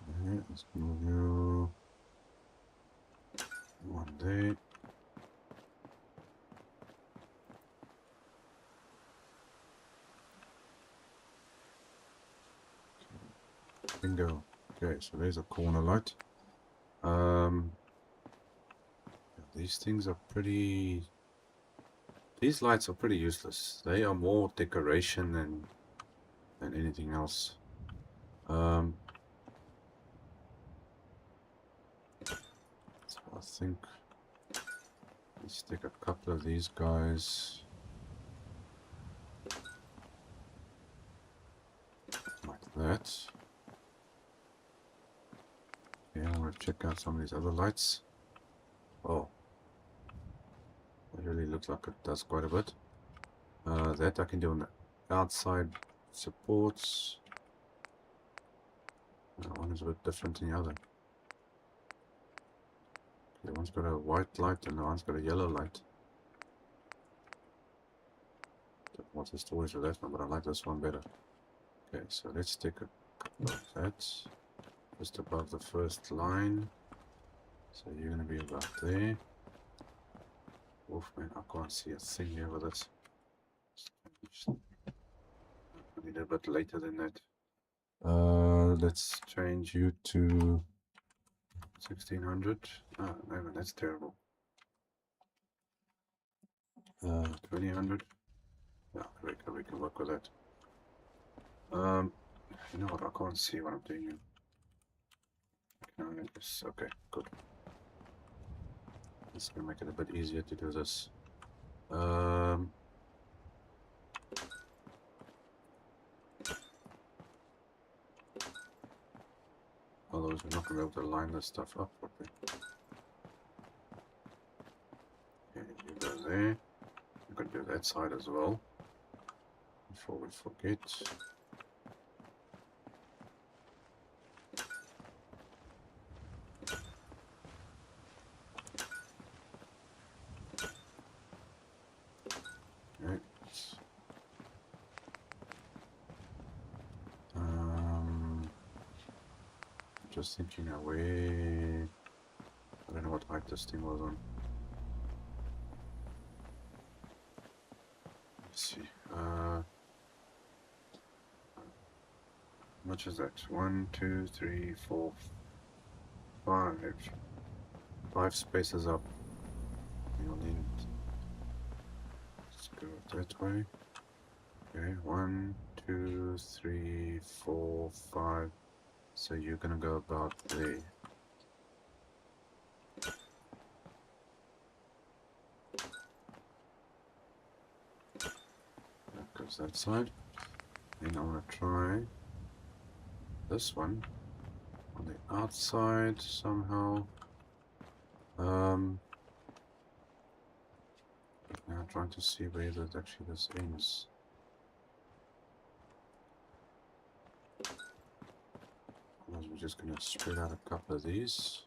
Okay, let's move you one day. Bingo. Okay, so there's a corner light. These things are pretty... These lights are pretty useless. They are more decoration than anything else. So I think let's stick a couple of these guys like that. Yeah, I want to check out some of these other lights. Oh, it really looks like it does quite a bit. That I can do on the outside supports. That one is a bit different than the other. The one's got a white light and the one's got a yellow light. Don't know what's the story with that one, but I like this one better. Okay, so let's take a couple of that. Just above the first line. So you're going to be about there. Oof, man, I can't see a thing here with this. I need a bit later than that. Let's change you to 1600. Ah, no, that's terrible. 2000. Yeah, we can work with that. You know what? I can't see what I'm doing here. Okay, good. It's gonna make it a bit easier to do this. Otherwise we're not gonna be able to line this stuff up properly. Okay, you go there. I'm gonna do that side as well. Before we forget. Okay. Just thinking away. I don't know what height this thing was on. Let's see. How much is that? 1, 2, 3, 4, 5 spaces up. You'll need. Let's go that way. Okay, 1, 2, 3, 4, 5. So you're gonna go about there. That goes that side. Then I want to try this one on the outside somehow. Now trying to see where that actually this ends. Otherwise we're just gonna spread out a couple of these.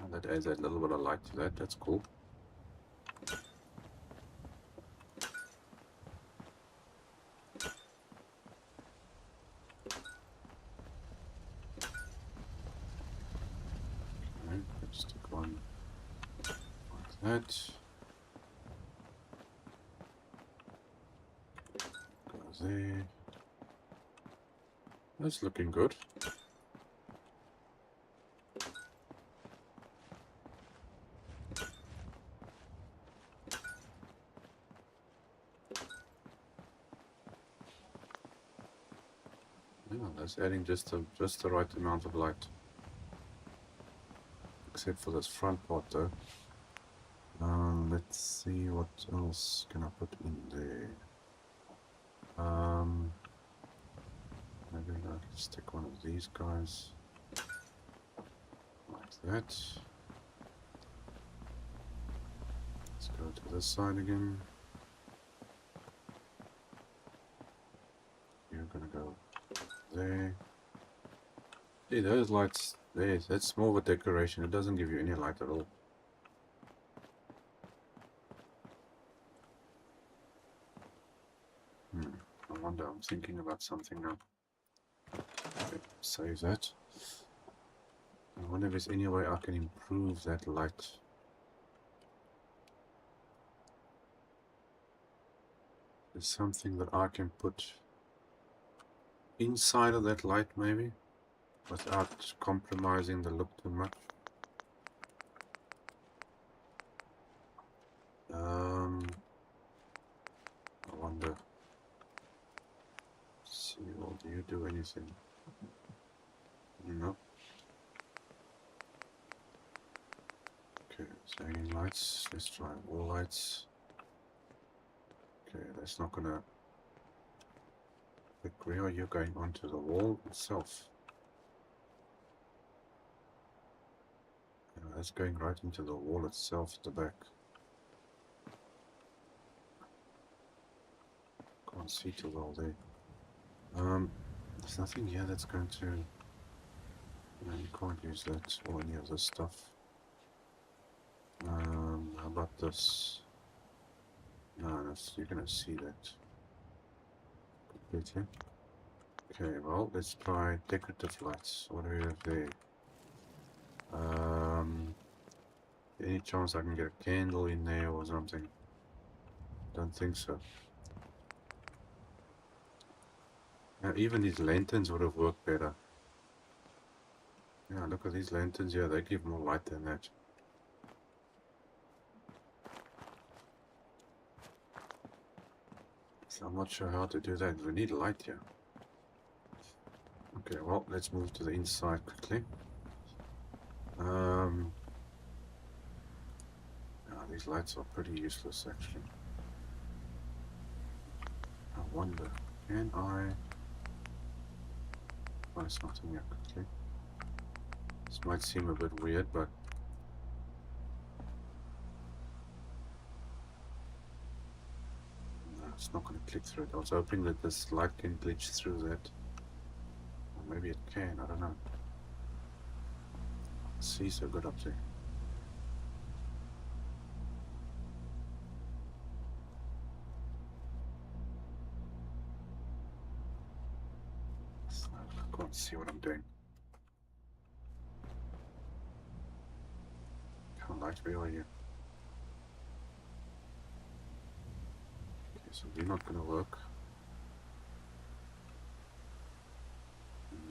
And that adds a little bit of light to that. That's cool. Let's stick one like that. Goes there. That's looking good. Yeah, that's adding just the right amount of light. Except for this front part though. Let's see what else can I put in there. Maybe I'll stick one of these guys like that. Let's go to this side again. You're gonna go there. See those lights there, that's more of a decoration. It doesn't give you any light at all. I wonder, I'm thinking about something now. Okay, save that. I wonder if there's any way I can improve that light. There's something that I can put inside of that light maybe, without compromising the look too much. I wonder. Let's see, well, do you do anything? No. Okay, so hanging lights. Let's try all lights. Okay, that's not gonna. But where are you going onto the wall itself? Yeah, that's going right into the wall itself at the back. Can't see too well there. There's nothing here that's going to. No, you can't use that or any of this stuff. How about this? No, that's, you're gonna see that completely. Okay, well, let's try decorative lights. What do we have there? Any chance I can get a candle in there or something? Don't think so. Now, even these lanterns would have worked better. Yeah, look at these lanterns here. They give more light than that. So I'm not sure how to do that. We need light here. Okay, well, let's move to the inside quickly. These lights are pretty useless actually. I wonder, can I find something here quickly? This might seem a bit weird, but no, it's not going to click through it. I was hoping that this light can glitch through that. Or maybe it can, I don't know. See so good up there. I can't see what I'm doing. How light where are you? Okay, so they're not going to work.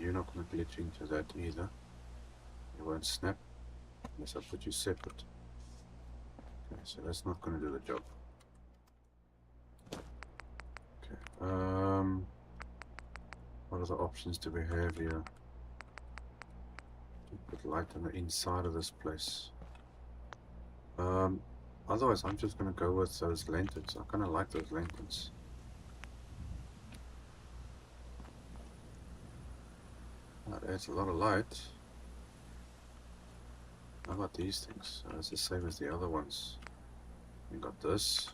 you're not going to glitch into that either. You won't snap unless I put you separate. Okay, so that's not going to do the job. Okay, what other options do we have here? Put light on the inside of this place. Otherwise I'm just going to go with those lanterns. I kind of like those lanterns. That adds a lot of light. How about these things? That's the same as the other ones. We got this.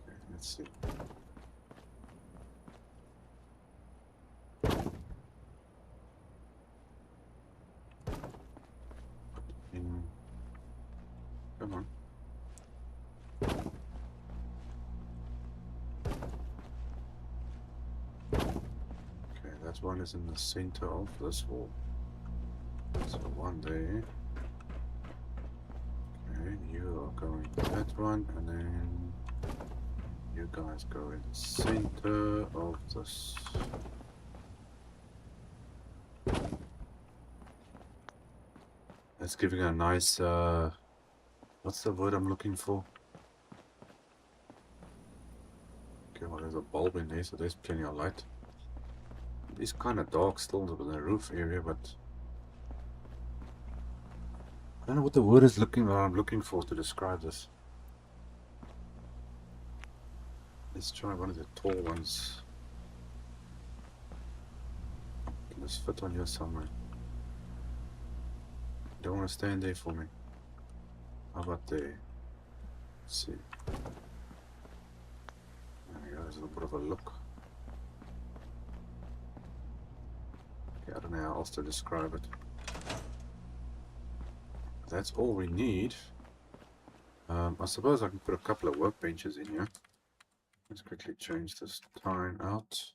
Okay, let's see. Come on. Okay, that one is in the center of this wall. So one there. Okay, you are going to that one, and then you guys go in the center of this. That's giving a nice, what's the word I'm looking for? Okay, well there's a bulb in there, so there's plenty of light. It's kind of dark still in the roof area, but I don't know what the word is I'm looking for to describe this. Let's try one of the tall ones. Can this fit on here somewhere? Don't want to stand there for me. How about there? Let's see. There we go, there's a little bit of a look. Okay, I don't know how else to describe it. That's all we need. I suppose I can put a couple of workbenches in here. Let's quickly change this time out.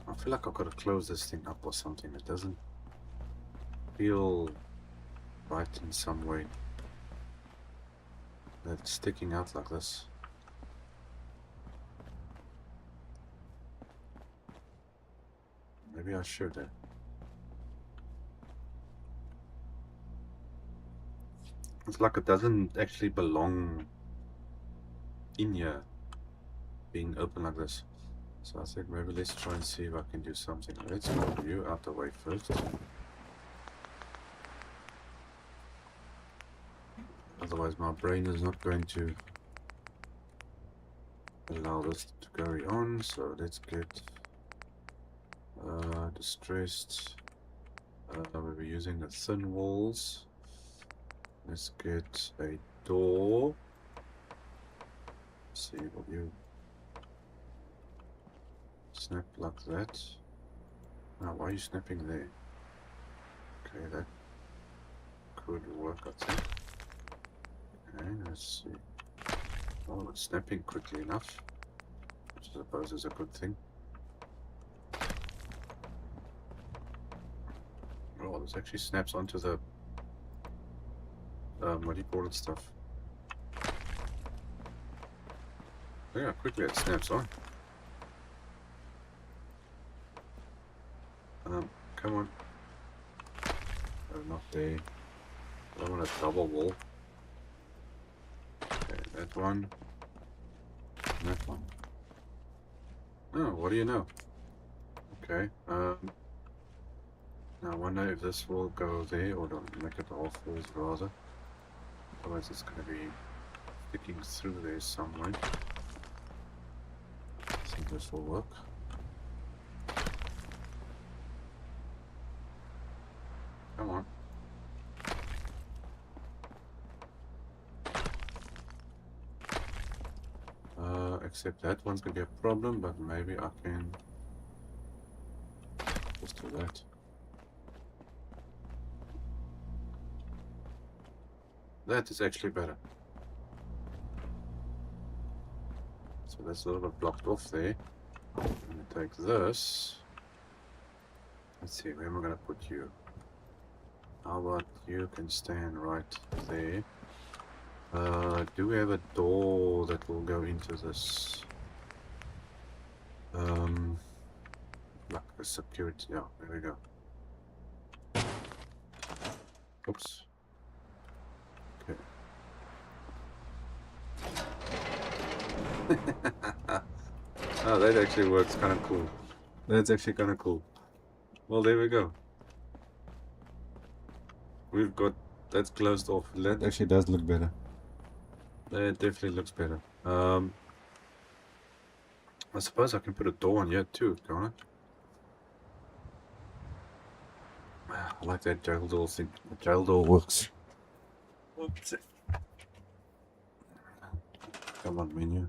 I feel like I've got to close this thing up or something. It doesn't feel right in some way. That's sticking out like this. Maybe I should. It's like it doesn't actually belong in here, being open like this. So I think maybe let's try and see if I can do something. Let's move you out the way first. Otherwise my brain is not going to allow this to carry on. So let's get distressed. We'll be using the thin walls. Let's get a door. Let's see what you snap like that. Now, why are you snapping there? Okay, that could work, I think. Okay, let's see. Oh, it's snapping quickly enough, which I suppose is a good thing. Oh, this actually snaps onto the what do you call it stuff? Yeah, quickly it snaps on. Come on. Oh, not there. I want a double wall. Okay, that one. And that one. Oh, what do you know? Okay, now I wonder if this will go there, or don't make it half walls rather. Otherwise it's going to be sticking through there somewhere. I think this will work. Come on. Except that one's going to be a problem, but maybe I can just do that. That is actually better. So that's a little bit blocked off there. I'm going to take this. Let's see, where am I going to put you? How about you can stand right there? Do we have a door that will go into this? Like a security. Yeah, there we go. Oops. Okay. Oh, that actually works kind of cool. That's actually kind of cool. Well, there we go. We've got that's closed off. That actually does look better. That definitely looks better. I suppose I can put a door on here too, can't I? I like that jail door thing. The jail door works. Oops. Come on, menu.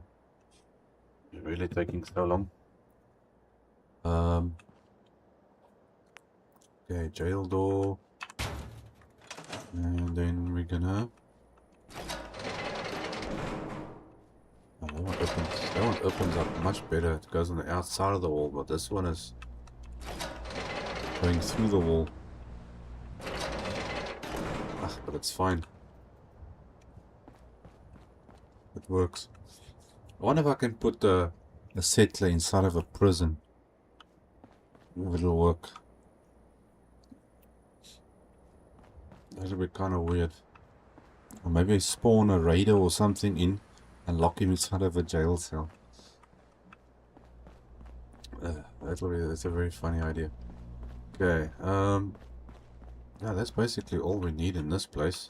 You're really taking so long. Okay, jail door. And then we're gonna... Oh, that one opens up much better. It goes on the outside of the wall, but this one is going through the wall. Ah, but it's fine. It works. I wonder if I can put a settler inside of a prison. If it'll work. That'll be kind of weird. Or maybe spawn a raider or something in and lock him inside of a jail cell. That's a very funny idea. Okay, yeah, that's basically all we need in this place.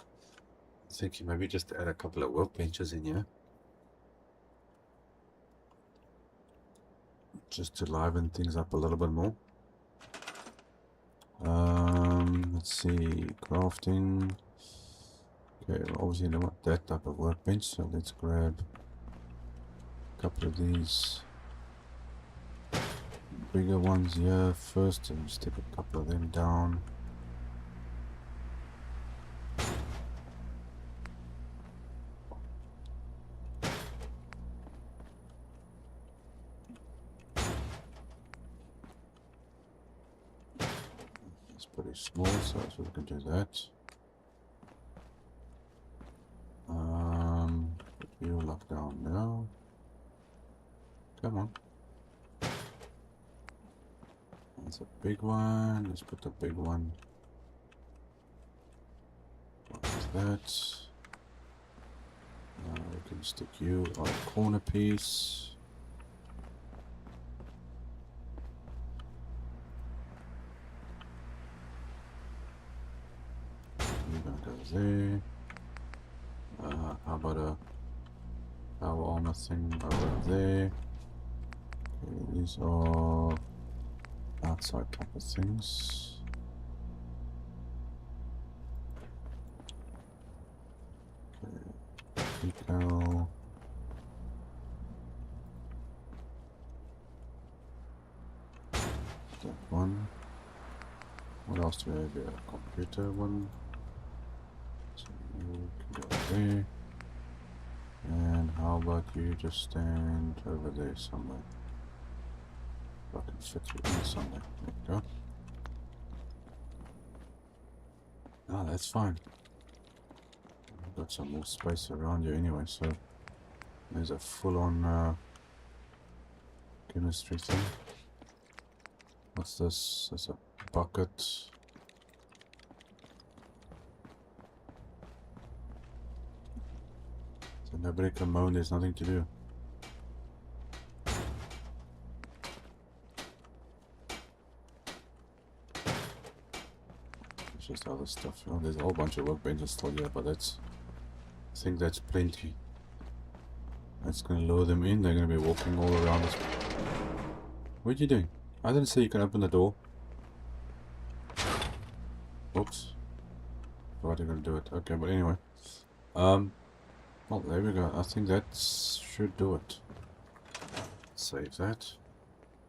I think maybe just add a couple of workbenches in here. Just to liven things up a little bit more. Let's see, crafting. Okay, we obviously don't want that type of workbench, so let's grab a couple of these bigger ones here first and stick a couple of them down. It's pretty small, so we can do that. Put you lock down now. Come on. That's a big one. Let's put the big one. What's that? We can stick you on a corner piece. You're gonna go there. How about a power armor thing over there? Okay, these are outside type of things. Okay, decal. That one. What else do we have here? Computer one. So you can go there. And how about you just stand over there somewhere? I can fit you in somewhere. There you go. Ah, that's fine. I've got some more space around you anyway, so there's a full-on chemistry thing. What's this? There's a bucket. So nobody can moan, there's nothing to do. It's just other stuff. Oh, there's a whole bunch of workbenches still here, but that's... I think that's plenty. That's gonna lure them in, they're gonna be walking all around us. What are you doing? I didn't say you can open the door. Oops. Thought you're gonna do it. Okay, but anyway. Well, there we go. I think that should do it. Save that.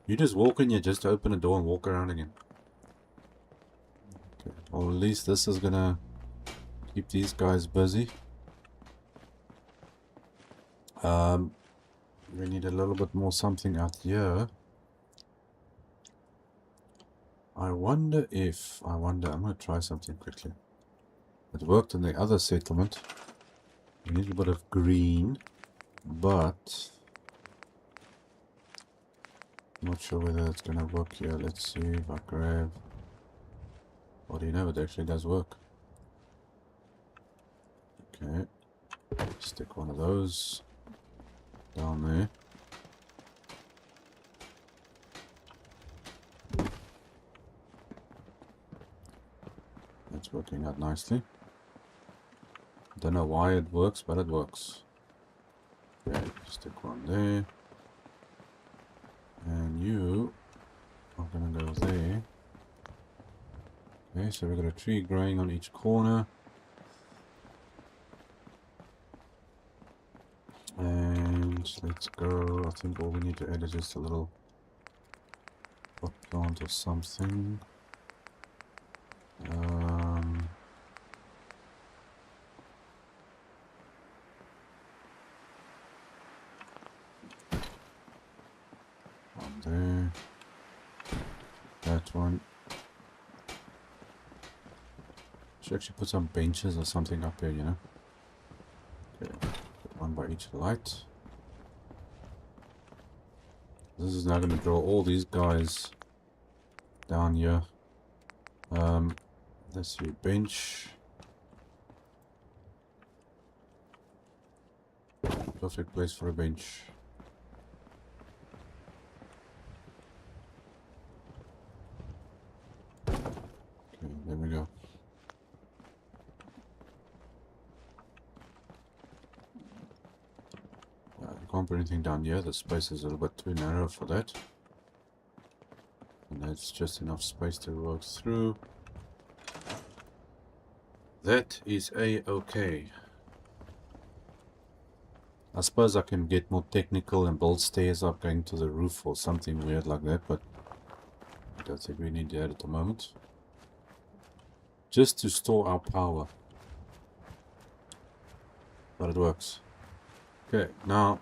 You just walk in here just to open the door and walk around again. Okay. Well, at least this is gonna keep these guys busy. We need a little bit more something out here. I'm gonna try something quickly. It worked in the other settlement. We need a bit of green, but I'm not sure whether it's gonna work here. Let's see if I grab. What do you know? It actually does work. Okay, stick one of those down there. That's working out nicely. Don't know why it works, but it works. Okay, stick one there. And you are gonna go there. Okay, so we've got a tree growing on each corner. And let's go. I think all we need to add is just a little pot plant or something. One there. That one. Should actually put some benches or something up here, you know. Okay, put one by each light. This is now going to draw all these guys down here. Let's see, bench. Perfect place for a bench. Okay, there we go. I can't put anything down here. The space is a little bit too narrow for that. And that's just enough space to work through. That is a-okay. I suppose I can get more technical and build stairs up going to the roof or something weird like that, but I don't think we need that at the moment. Just to store our power. But it works. Okay, now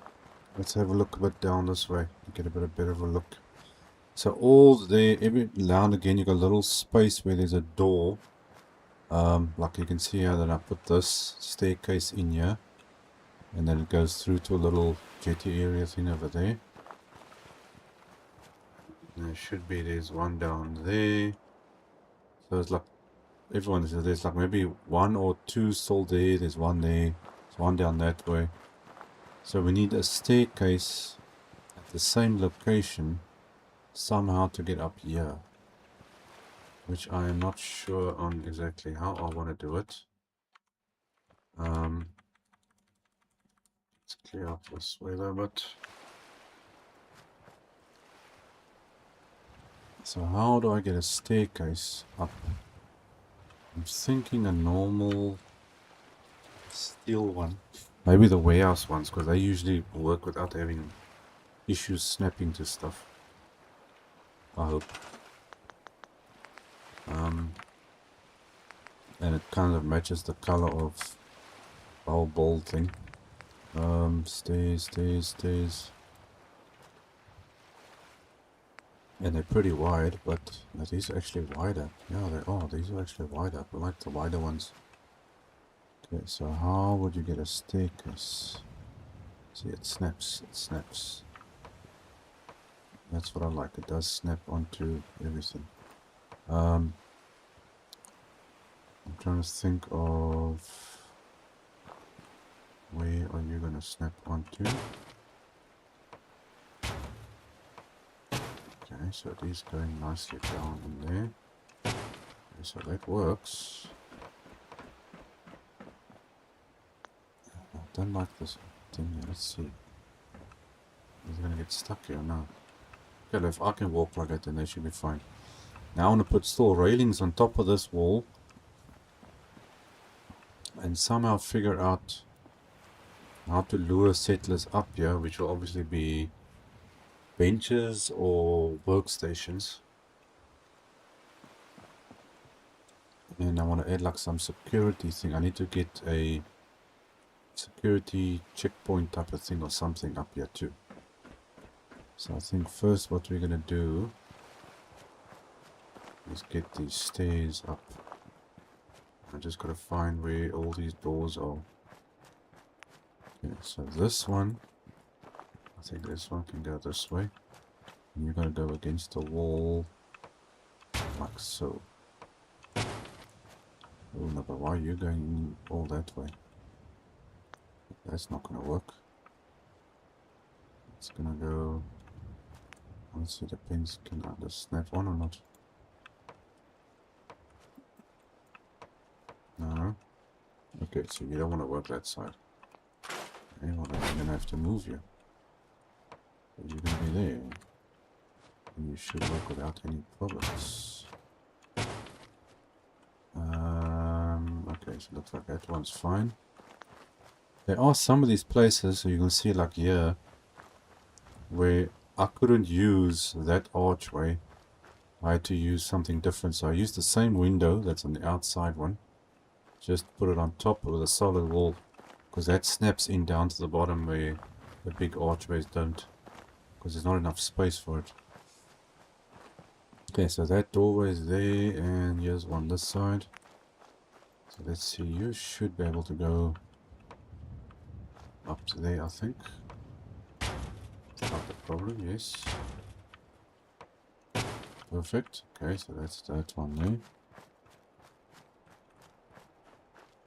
let's have a look a bit down this way to get a bit better of a look. So all there, every now and again you got a little space where there's a door. Like you can see here that I put this staircase in here. And then it goes through to a little jetty area thing over there. And there should be, there's one down there. So it's like, everyone says there's like maybe one or two still there. There's one there. There's one down that way. So we need a staircase at the same location somehow to get up here. Which I am not sure on exactly how I want to do it. Let's clear up this way there a bit. So how do I get a staircase up? I'm thinking a normal steel one. Maybe the warehouse ones, because they usually work without having issues snapping to stuff. I hope. And it kind of matches the color of the whole bold thing. Stairs. And they're pretty wide, but are these actually wider? Yeah, they are. These are actually wider. I like the wider ones. Okay, so how would you get a staircase? See, it snaps. That's what I like. It does snap onto everything. I'm trying to think of where are you going to snap onto? Okay, so it is going nicely down in there. Okay, so that works. I don't like this thing here. Let's see. Is it going to get stuck here now? Okay, if I can walk like that, then they should be fine. Now I want to put still railings on top of this wall. And somehow figure out how to lure settlers up here, which will obviously be benches or workstations. And I want to add like some security thing. I need to get a security checkpoint type of thing or something up here too. So I think first what we're going to do is get these stairs up. I just got to find where all these doors are. Okay, so this one, I think this one can go this way. And you're going to go against the wall like so. Oh no, but why are you going all that way? That's not going to work. It's going to go... Let's see, the pins can either snap on or not. No. Okay, so you don't want to work that side. Okay, well then you're going to have to move you. So you're going to be there. And you should work without any problems. Okay, so it looks like that one's fine. There are some of these places, so you can see like here, where I couldn't use that archway. I had to use something different, so I used the same window that's on the outside one. Just put it on top of a solid wall, because that snaps in down to the bottom where the big archways don't, because there's not enough space for it. Okay, so that doorway is there, and here's one this side. So let's see, you should be able to go up to there, I think. Not the problem, yes. Perfect. Okay, so that's that one there.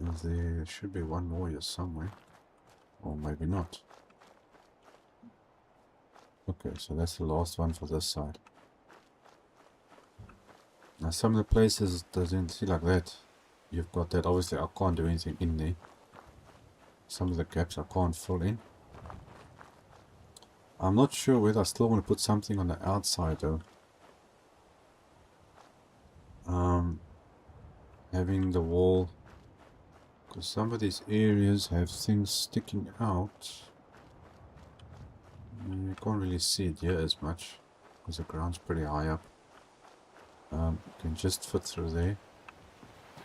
And there should be one more here somewhere. Or maybe not. Okay, so that's the last one for this side. Now some of the places doesn't see like that. You've got that. Obviously I can't do anything in there. Some of the gaps I can't fill in. I'm not sure whether I still want to put something on the outside though. Having the wall, because some of these areas have things sticking out. You can't really see it here as much because the ground's pretty high up. You can just fit through there,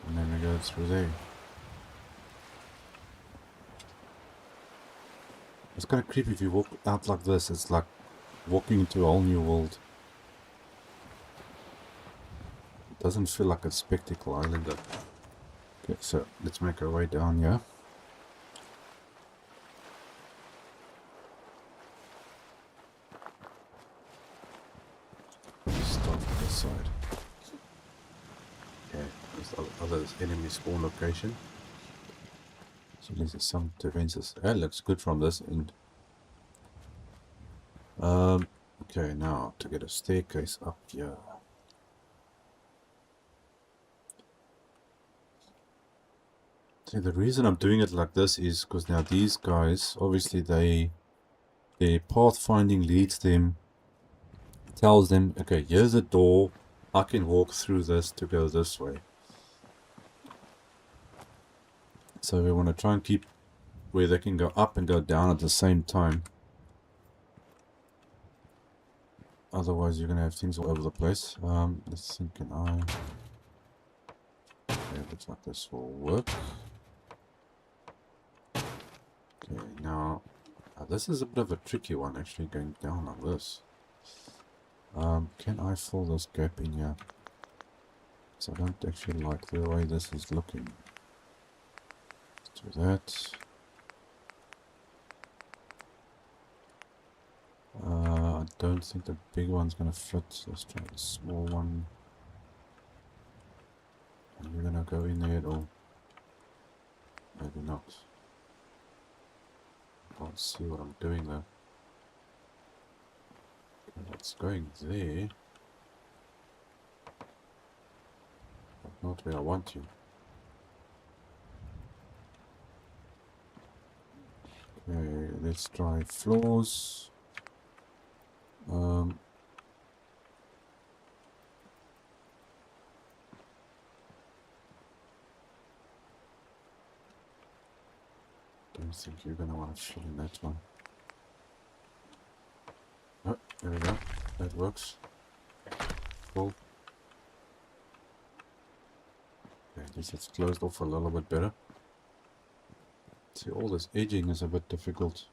and then we go through there. It's kind of creepy if you walk out like this. It's like walking into a whole new world. It doesn't feel like a spectacle islander. Okay, so let's make our way down here. Let's start with this side. Okay, there's the other enemy spawn location. So there's some defenses. That looks good from this end. Okay, now to get a staircase up here. See, the reason I'm doing it like this is because now these guys, obviously their pathfinding leads them, tells them, okay, here's a door, I can walk through this to go this way. So we want to try and keep where they can go up and go down at the same time. Otherwise you're going to have things all over the place. Let's think, can I... Okay, looks like this will work. Okay, now this is a bit of a tricky one, actually, going down like this. Can I fill this gap in here? So I don't actually like the way this is looking. Let's do that. I don't think the big one's gonna fit. Let's try the small one. Are you gonna go in there at all? Maybe not. Can't see what I'm doing though. Okay, that's going there. But not where I want you. Okay, let's try floors. Don't think you're gonna want to fill in that one. Oh, there we go. That works. Cool. Okay, at least it's closed off a little bit better. See, all this edging is a bit difficult.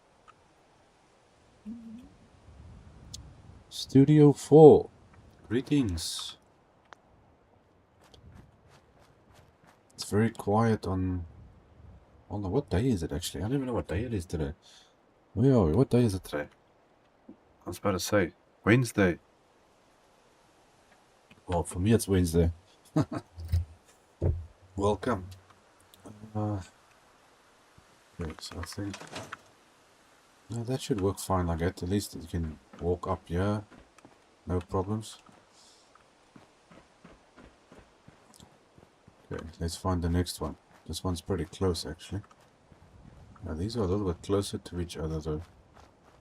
Studio 4. Greetings. It's very quiet on Oh no, what day is it actually? I don't even know what day it is today. Where are we? What day is it today? I was about to say, Wednesday. Well, for me it's Wednesday. Welcome. Okay, so I think... No, that should work fine like that. At least you can walk up here. No problems. Okay, let's find the next one. This one's pretty close actually. Now these are a little bit closer to each other though,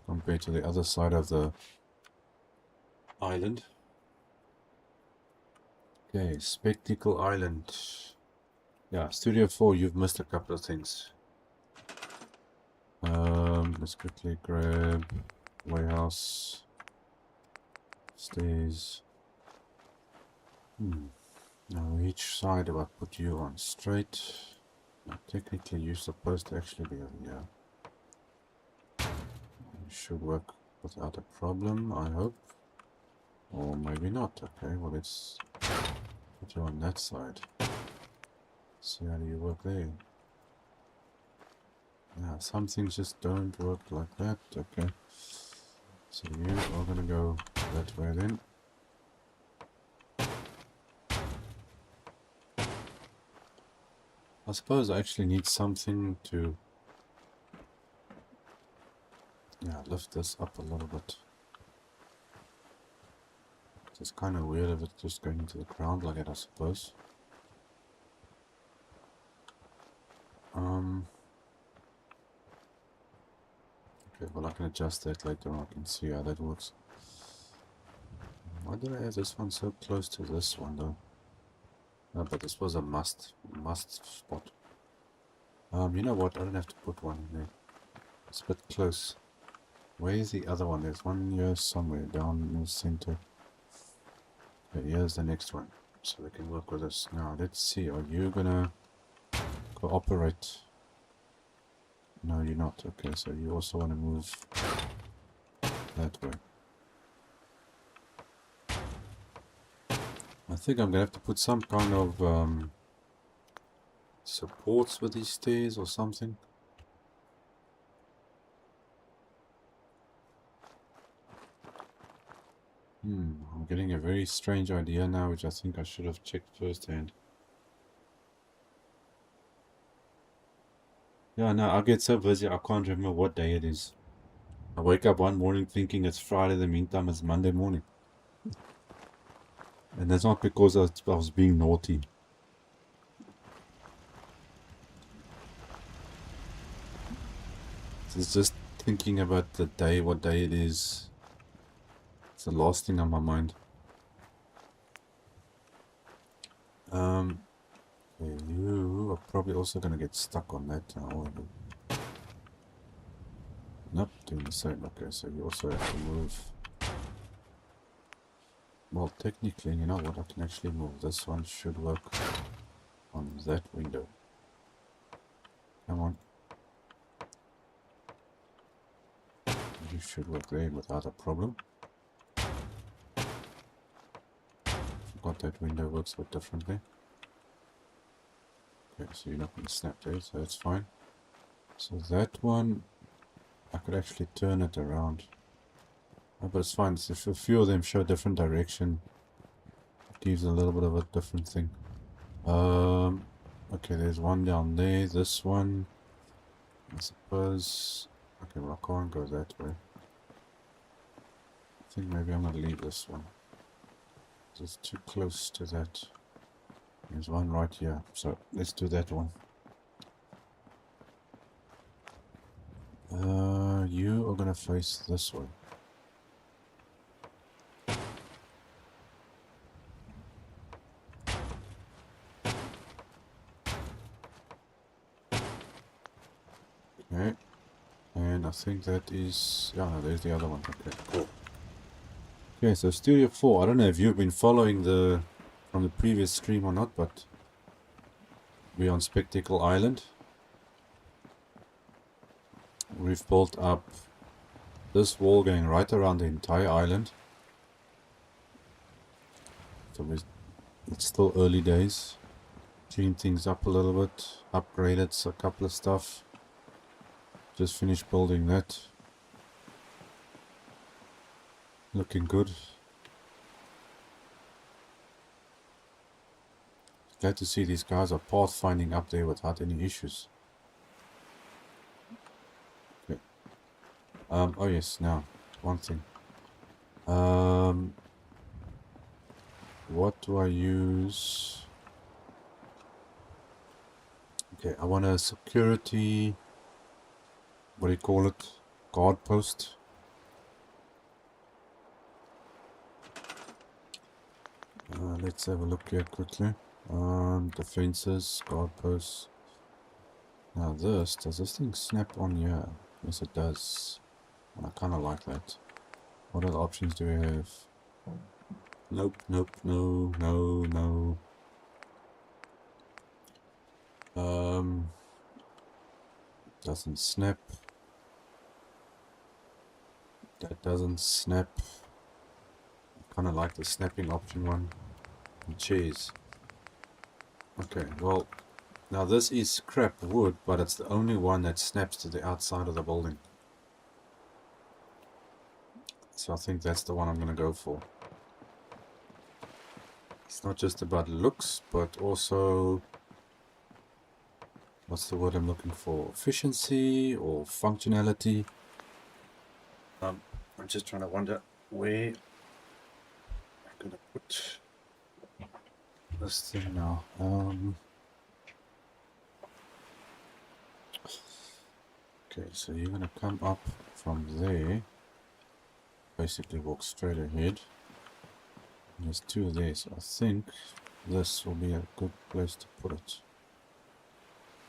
compared to the other side of the island. Okay, Spectacle Island. Yeah, Studio 4, you've missed a couple of things. Let's quickly grab warehouse, stairs. Now which side do I put you on? Straight. Now, technically you're supposed to actually be over here. It should work without a problem, I hope. Or maybe not. Okay, well let's put you on that side. See how do you work there. Yeah, some things just don't work like that. Okay. So you are gonna go that way then. I suppose I actually need something to lift this up a little bit. It's kind of weird if it's just going into the ground like that, I suppose. Okay, well I can adjust that later on. I can see how that works. Why did I have this one so close to this one though? No, but this was a must spot. You know what? I don't have to put one in there. It's a bit close. Where is the other one? There's one here somewhere down in the center. Okay, here's the next one. So we can work with this. Now let's see. Are you gonna cooperate? No, you're not. Okay, so you also want to move that way. I think I'm gonna have to put some kind of supports with these stairs or something. I'm getting a very strange idea now, which I think I should have checked firsthand. Yeah, no, I get so busy I can't remember what day it is. I wake up one morning thinking it's Friday, in the meantime it's Monday morning. And that's not because I was being naughty. It's just thinking about the day, what day it is. It's the last thing on my mind. Okay, you are probably also gonna get stuck on that now. Nope, doing the same. Okay, so you also have to move. Well, technically, you know what? I can actually move. This one should work on that window. Come on. You should work there without a problem. Forgot that window works a bit differently. Okay, so you're not going to snap there, so that's fine. So that one, I could actually turn it around. Oh, but it's fine. If a few of them show different direction, it gives a little bit of a different thing. Okay, there's one down there. This one, I suppose. Okay, well, I can't go that way. I think maybe I'm gonna leave this one. It's too close to that. There's one right here, so let's do that one. You are gonna face this way. Okay, and I think that is, yeah, no, there's the other one. Okay, cool. Okay, so Studio 4, I don't know if you've been following from the previous stream or not, but we're on Spectacle Island. We've built up this wall going right around the entire island. So it's still early days. clean things up a little bit, upgraded a couple of stuff. Just finished building that. Looking good. Glad to see these guys are pathfinding up there without any issues. Okay. Oh yes, now, one thing. What do I use? Okay, I want a security, what do you call it? Guard post. Let's have a look here quickly. Defenses, guard posts. Now does this thing snap on here? Yes it does. I kind of like that. What other options do we have? Nope, nope, no, no, no. Doesn't snap. That doesn't snap. I kind of like the snapping option one. Cheese. Okay, well, now this is scrap wood, but it's the only one that snaps to the outside of the building. So I think that's the one I'm going to go for. It's not just about looks, but also, what's the word I'm looking for? Efficiency or functionality. I'm just trying to wonder where I'm going to put this thing now. Okay, so you're going to come up from there. Basically walk straight ahead. There's two there, so I think this will be a good place to put it.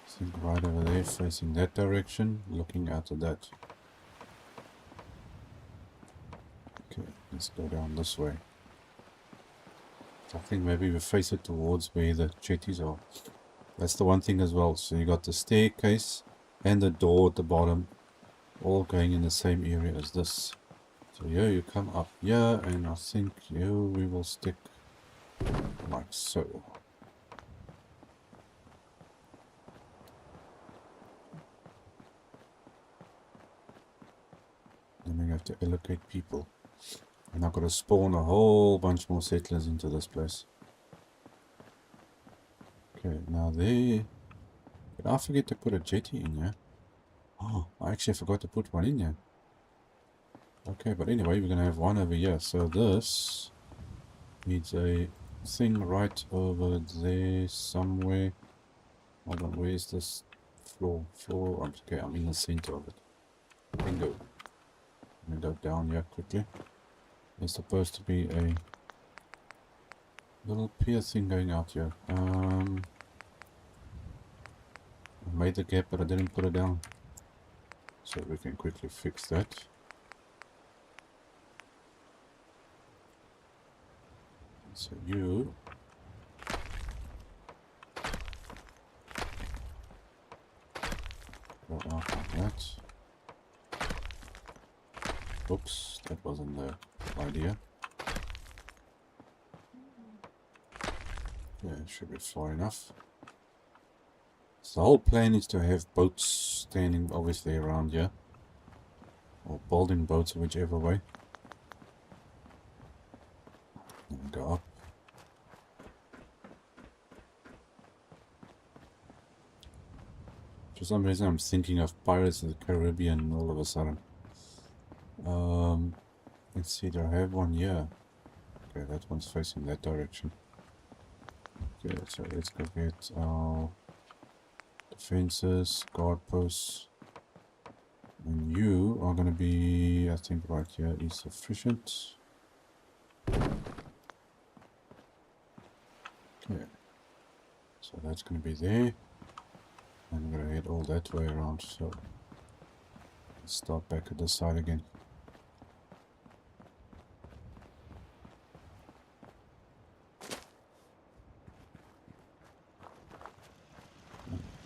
I think right over there, facing that direction, looking out at that. Okay, let's go down this way. I think maybe we face it towards where the jetties are. That's the one thing as well. So you got the staircase and the door at the bottom, all going in the same area as this. So here you come up here, and I think here we will stick like so. Then we have to allocate people. And I've got to spawn a whole bunch more settlers into this place. Okay, now there. Did I forget to put a jetty in here? Oh, I actually forgot to put one in here. Okay, but anyway, we're going to have one over here. So this needs a thing right over there somewhere. Hold on, where is this floor? Okay, I'm in the center of it. Bingo. I'm going to go down here quickly. There's supposed to be a little pier thing going out here. I made the gap, but I didn't put it down. So we can quickly fix that. So you go out like that. Oops, that wasn't the idea. Yeah, it should be far enough. So the whole plan is to have boats standing obviously around here. Or building boats, whichever way. And go up. For some reason I'm thinking of Pirates of the Caribbean all of a sudden. Let's see, do I have one here? Okay, that one's facing that direction. Okay, so let's go get our defenses, guard posts. And you are going to be, I think right here is sufficient. Okay, so that's going to be there. And I'm going to head all that way around, so let's start back at this side again.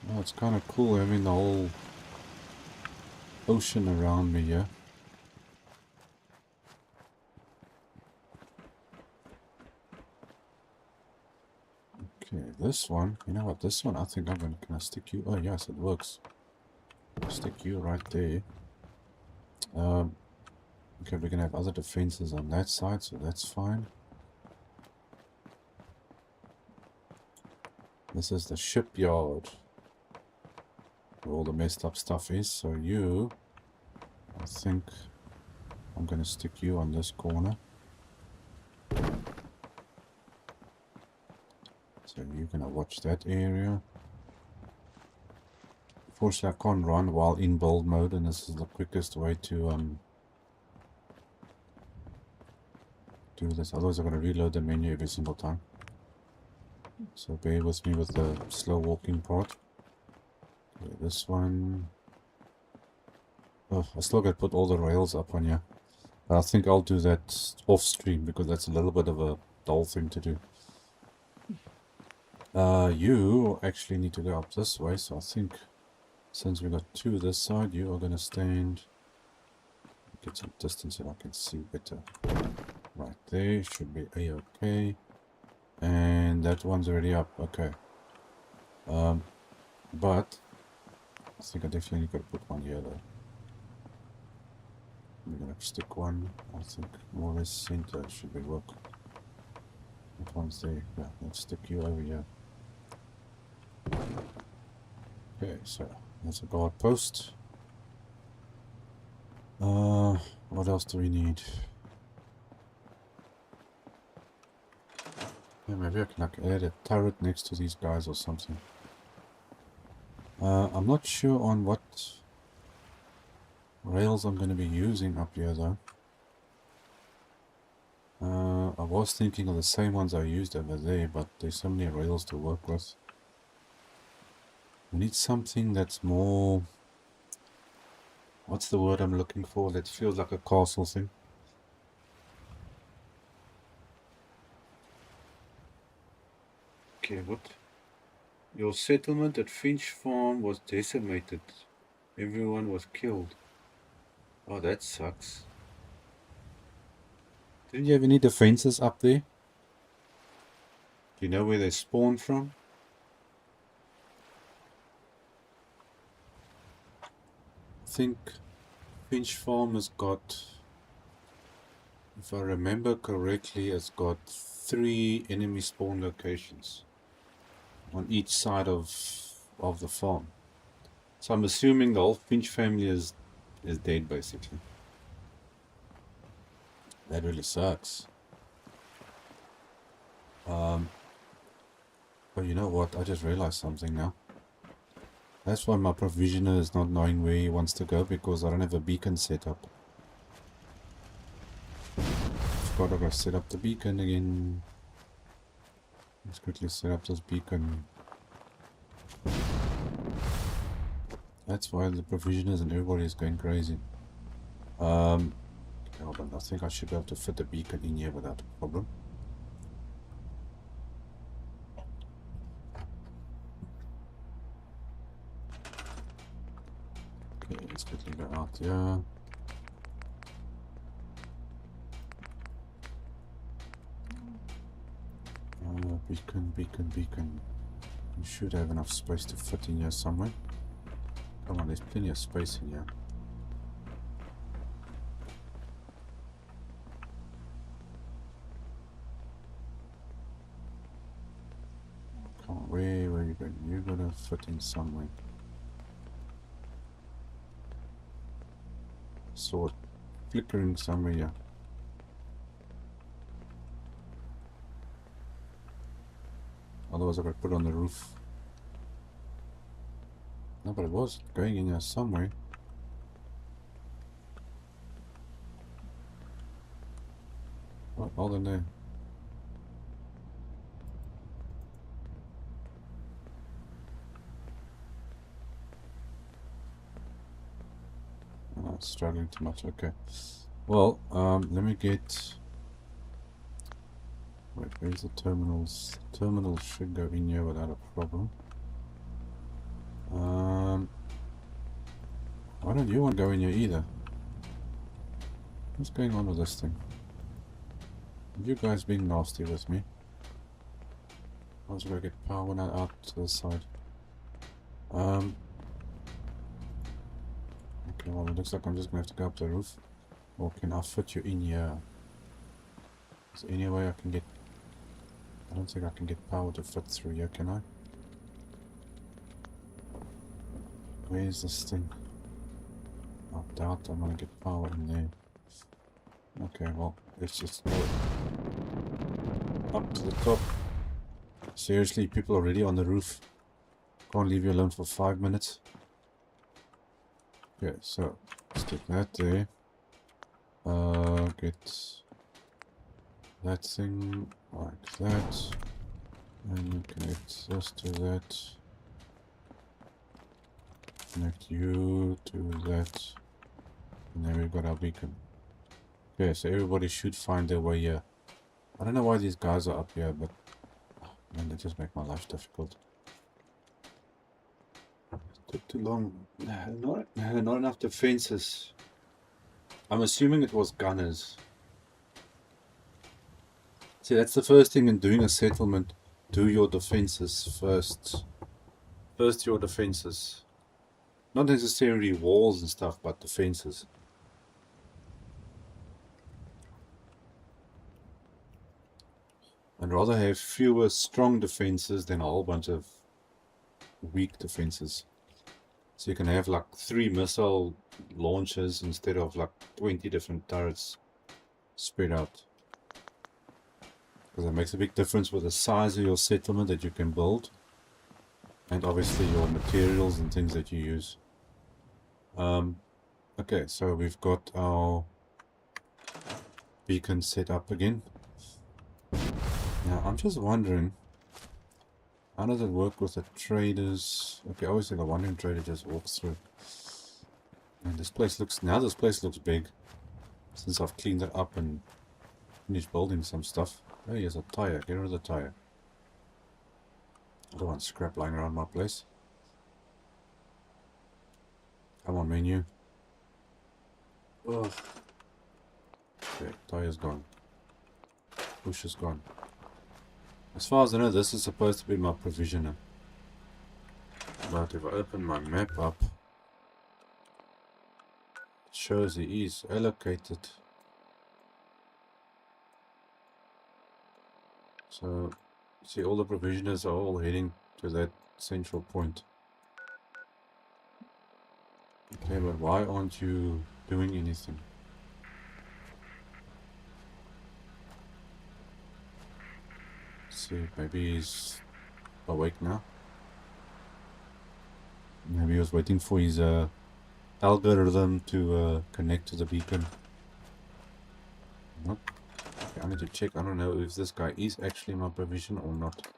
Well, it's kind of cool having the whole ocean around me here. Okay, this one, you know what, this one I think I'm gonna, can I stick you? Oh yes, it works. Stick you right there. Okay, we're gonna have other defenses on that side, so that's fine. This is the shipyard where all the messed up stuff is, so you, I think I'm gonna stick you on this corner. So you're gonna watch that area. Unfortunately, I can't run while in build mode, and this is the quickest way to do this. Otherwise, I'm gonna reload the menu every single time. So bear with me with the slow walking part. Okay, this one. Oh, I still gotta put all the rails up on here. But I think I'll do that off stream because that's a little bit of a dull thing to do. You actually need to go up this way, so I think since we got two this side, you are gonna stand. Get some distance so I can see better. Right there, should be a-okay. And that one's already up, okay. But I think I definitely got to put one here though. We're gonna stick one, I think more or less center should be work. That one's there, yeah, let's stick you over here. Okay, so that's a guard post. What else do we need? Yeah, maybe I can like add a turret next to these guys or something. I'm not sure on what rails I'm going to be using up here though. I was thinking of the same ones I used over there, but there's so many rails to work with. We need something that's more... What's the word I'm looking for? That feels like a castle thing. Okay, what? Your settlement at Finch Farm was decimated. Everyone was killed. Oh, that sucks. Didn't you have any defenses up there? Do you know where they spawned from? I think Finch Farm has got, if I remember correctly, it's got 3 enemy spawn locations on each side of the farm. So I'm assuming the whole Finch family is dead basically. That really sucks. But you know what? I just realized something now. That's why my provisioner is not knowing where he wants to go, because I don't have a beacon set up. I've got to go set up the beacon again. Let's quickly set up this beacon. That's why the provisioners and everybody is going crazy. Hold on, I think I should be able to fit the beacon in here without a problem. Okay, let's quickly go out here. Beacon. You should have enough space to fit in here somewhere. Come on, there's plenty of space in here. Come on, where are you going? You're gonna fit in somewhere. Saw it flickering somewhere here. Otherwise I could put it on the roof. No, but it was going in here somewhere. Oh, hold on there. Oh, it's struggling too much. Okay. Well, let me get... Wait, where's the terminals? Terminals should go in here without a problem. Why don't you want to go in here either? What's going on with this thing? You guys being nasty with me. I was gonna get power now out to the side. Okay, well it looks like I'm just gonna have to go up the roof. Or can I fit you in here? Is there any way I can get... I don't think I can get power to fit through here, can I? Where's this thing? I doubt I'm gonna get power in there. Okay, well, let's just go up to the top. Seriously, people already on the roof. Can't leave you alone for 5 minutes. Okay, so let's get that there. Get that thing like that. And connect this to that. Connect you to that. And then we've got our beacon. Okay, so everybody should find their way here. I don't know why these guys are up here, but man, they just make my life difficult. Took too long. Not enough defenses. I'm assuming it was gunners. See, that's the first thing in doing a settlement. Do your defenses first. First your defenses. Not necessarily walls and stuff, but defenses. I'd rather have fewer strong defenses than a whole bunch of weak defenses. So you can have like 3 missile launchers instead of like 20 different turrets spread out. Because it makes a big difference with the size of your settlement that you can build. And obviously your materials and things that you use. Okay, so we've got our beacon set up again. Now I'm just wondering, how does it work with the traders? Okay, obviously the wandering trader just walks through. And this place looks big. Since I've cleaned it up and finished building some stuff. Oh, here's a tire. Get rid of the tire. I don't want scrap lying around my place. Come on, menu. Ugh. Okay, tire's gone. Bush is gone. As far as I know, this is supposed to be my provisioner. But if I open my map up, it shows he is allocated. So, see, all the provisioners are all heading to that central point. Okay, but why aren't you doing anything? Let's see, maybe he's awake now. Maybe he was waiting for his algorithm to connect to the beacon. Nope. Okay, I need to check. I don't know if this guy is actually my provision or not.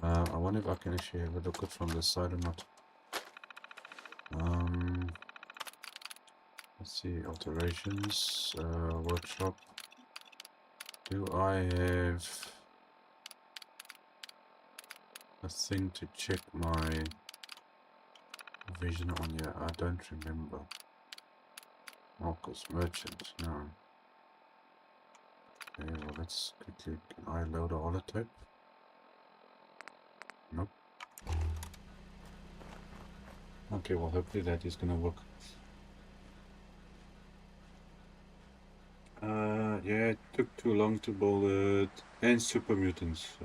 I wonder if I can actually have a look at from this side or not. Let's see, alterations, workshop. Do I have a thing to check my vision on here? I don't remember. Marcus, merchant, no. Okay, well let's quickly, can I load a holotape? Nope. Okay, well hopefully that is gonna work. Yeah, it took too long to build it. And super mutants.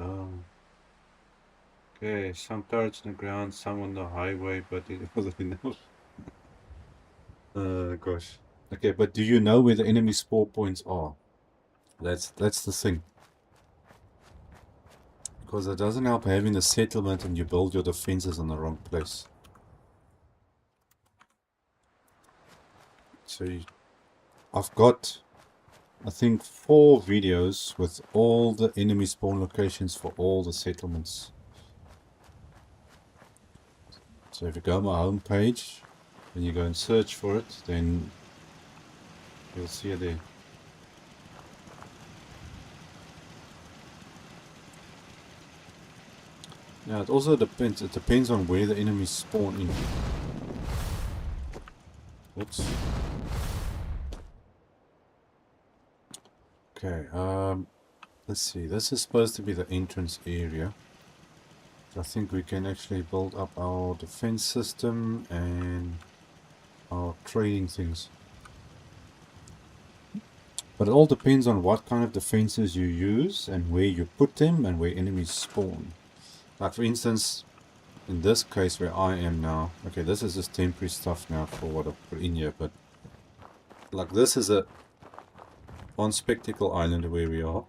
Okay, some turrets on the ground, some on the highway, but it wasn't enough. Gosh. Okay, but do you know where the enemy spawn points are? That's the thing. Because it doesn't help having a settlement and you build your defenses in the wrong place. So I've got, I think, 4 videos with all the enemy spawn locations for all the settlements. So if you go on my home page and you go and search for it, then you'll see it there. Now it also depends. It depends on where the enemies spawn in. Oops. Okay. Let's see. This is supposed to be the entrance area. I think we can actually build up our defense system and our trading things. But it all depends on what kind of defenses you use and where you put them and where enemies spawn. Like for instance, in this case where I am now, okay, this is just temporary stuff now for what I've put in here, but like this is a on Spectacle Island where we are.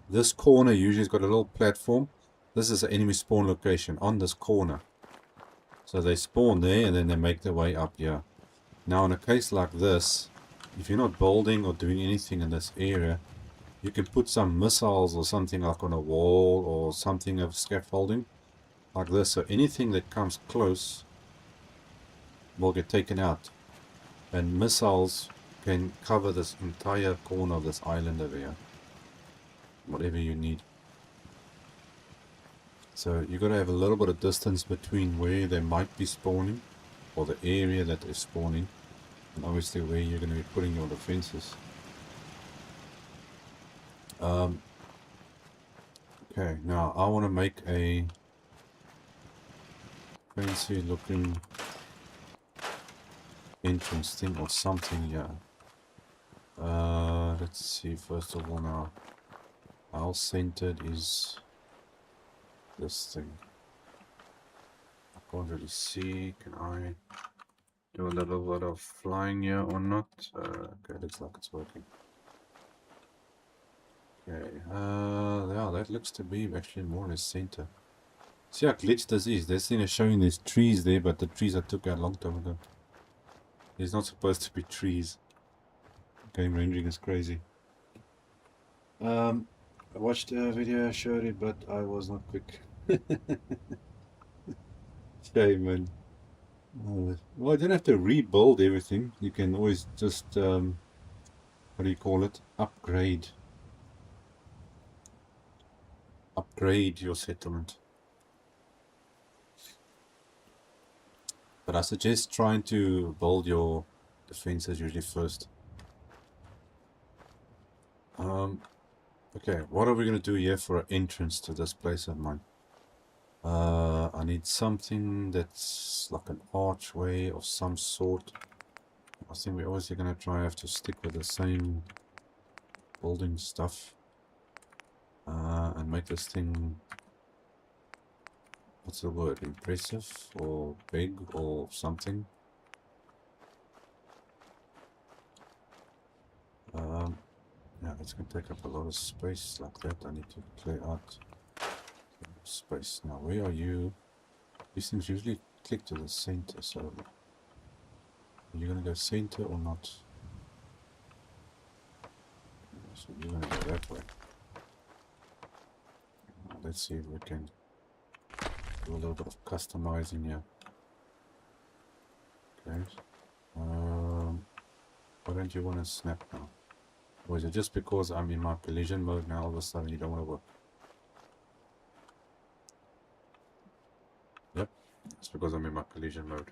This corner usually has got a little platform. This is an enemy spawn location on this corner. So they spawn there and then they make their way up here. Now in a case like this, if you're not building or doing anything in this area, you can put some missiles or something like on a wall or something of scaffolding like this. So anything that comes close will get taken out. And missiles can cover this entire corner of this island over here. Whatever you need. So you got to have a little bit of distance between where they might be spawning or the area that they're spawning. And obviously where you're going to be putting your defenses. Okay, now I want to make a fancy looking entrance thing or something here. Let's see, first of all now, how centered is this thing? I can't really see. Can I do a little bit of flying here or not? Okay, looks like it's working. Okay, yeah, that looks to be actually more or less center. See how glitched this is? This thing is showing there's trees there, but the trees I took out a long time ago. There's not supposed to be trees. Game rendering is crazy. I watched a video, showed it, but I was not quick. Shame, man. Well, I don't have to rebuild everything. You can always just, what do you call it? Upgrade your settlement. But I suggest trying to build your defenses usually first. Okay, what are we going to do here for an entrance to this place of mine? I need something that's like an archway of some sort. I think we're obviously going to try have to stick with the same building stuff. And make this thing, what's the word, impressive or big or something. Yeah, it's going to take up a lot of space like that. I need to clear out space. Now, where are you? These things usually click to the center, so are you going to go center or not? So you're going to go that way. Now, let's see if we can do a little bit of customizing here. Okay. Why don't you want to snap now? Or is it just because I'm in my collision mode now all of a sudden you don't want to work? Yep, it's because I'm in my collision mode.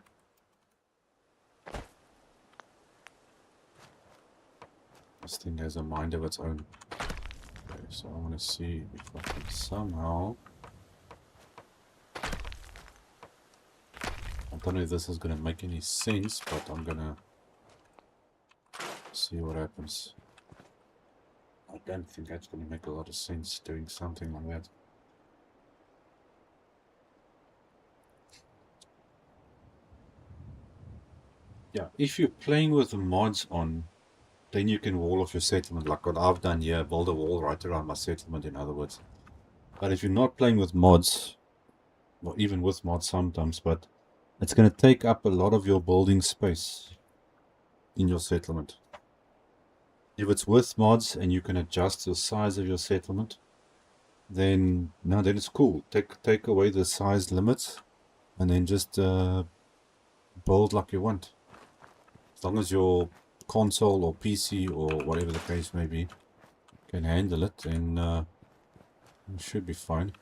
This thing has a mind of its own. Okay, so I want to see if I can somehow... I don't know if this is going to make any sense, but I'm going to see what happens. I don't think that's going to make a lot of sense doing something like that. Yeah, if you're playing with the mods on, then you can wall off your settlement, like what I've done here, build a wall right around my settlement, in other words. But if you're not playing with mods, or even with mods sometimes, but it's going to take up a lot of your building space in your settlement. If it's with mods and you can adjust the size of your settlement, then no, then it's cool. Take away the size limits and then just build like you want. As long as your console or PC or whatever the case may be can handle it, then it should be fine.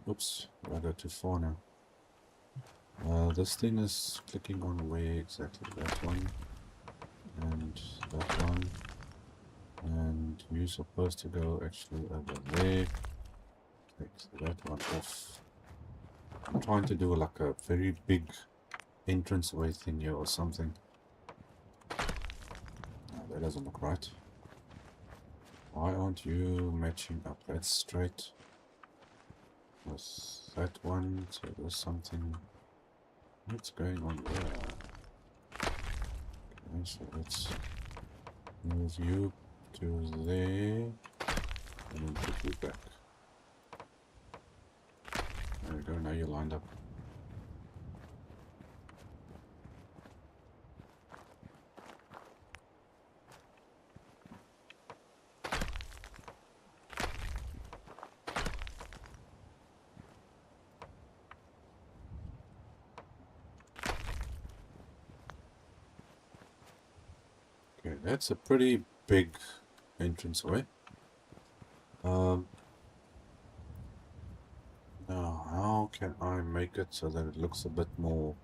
Oops, I go too far now. This thing is clicking on where exactly? That one, and that one, and You're supposed to go actually over there. Take that one off. I'm trying to do like a very big entranceway thing here or something. No, that doesn't look right. Why aren't you matching up? That's straight with that one. So there's something. What's going on there? Okay, so let's move you to there and then put you back. There we go, now you're lined up. Okay, that's a pretty big entranceway. Now, how can I make it so that it looks a bit more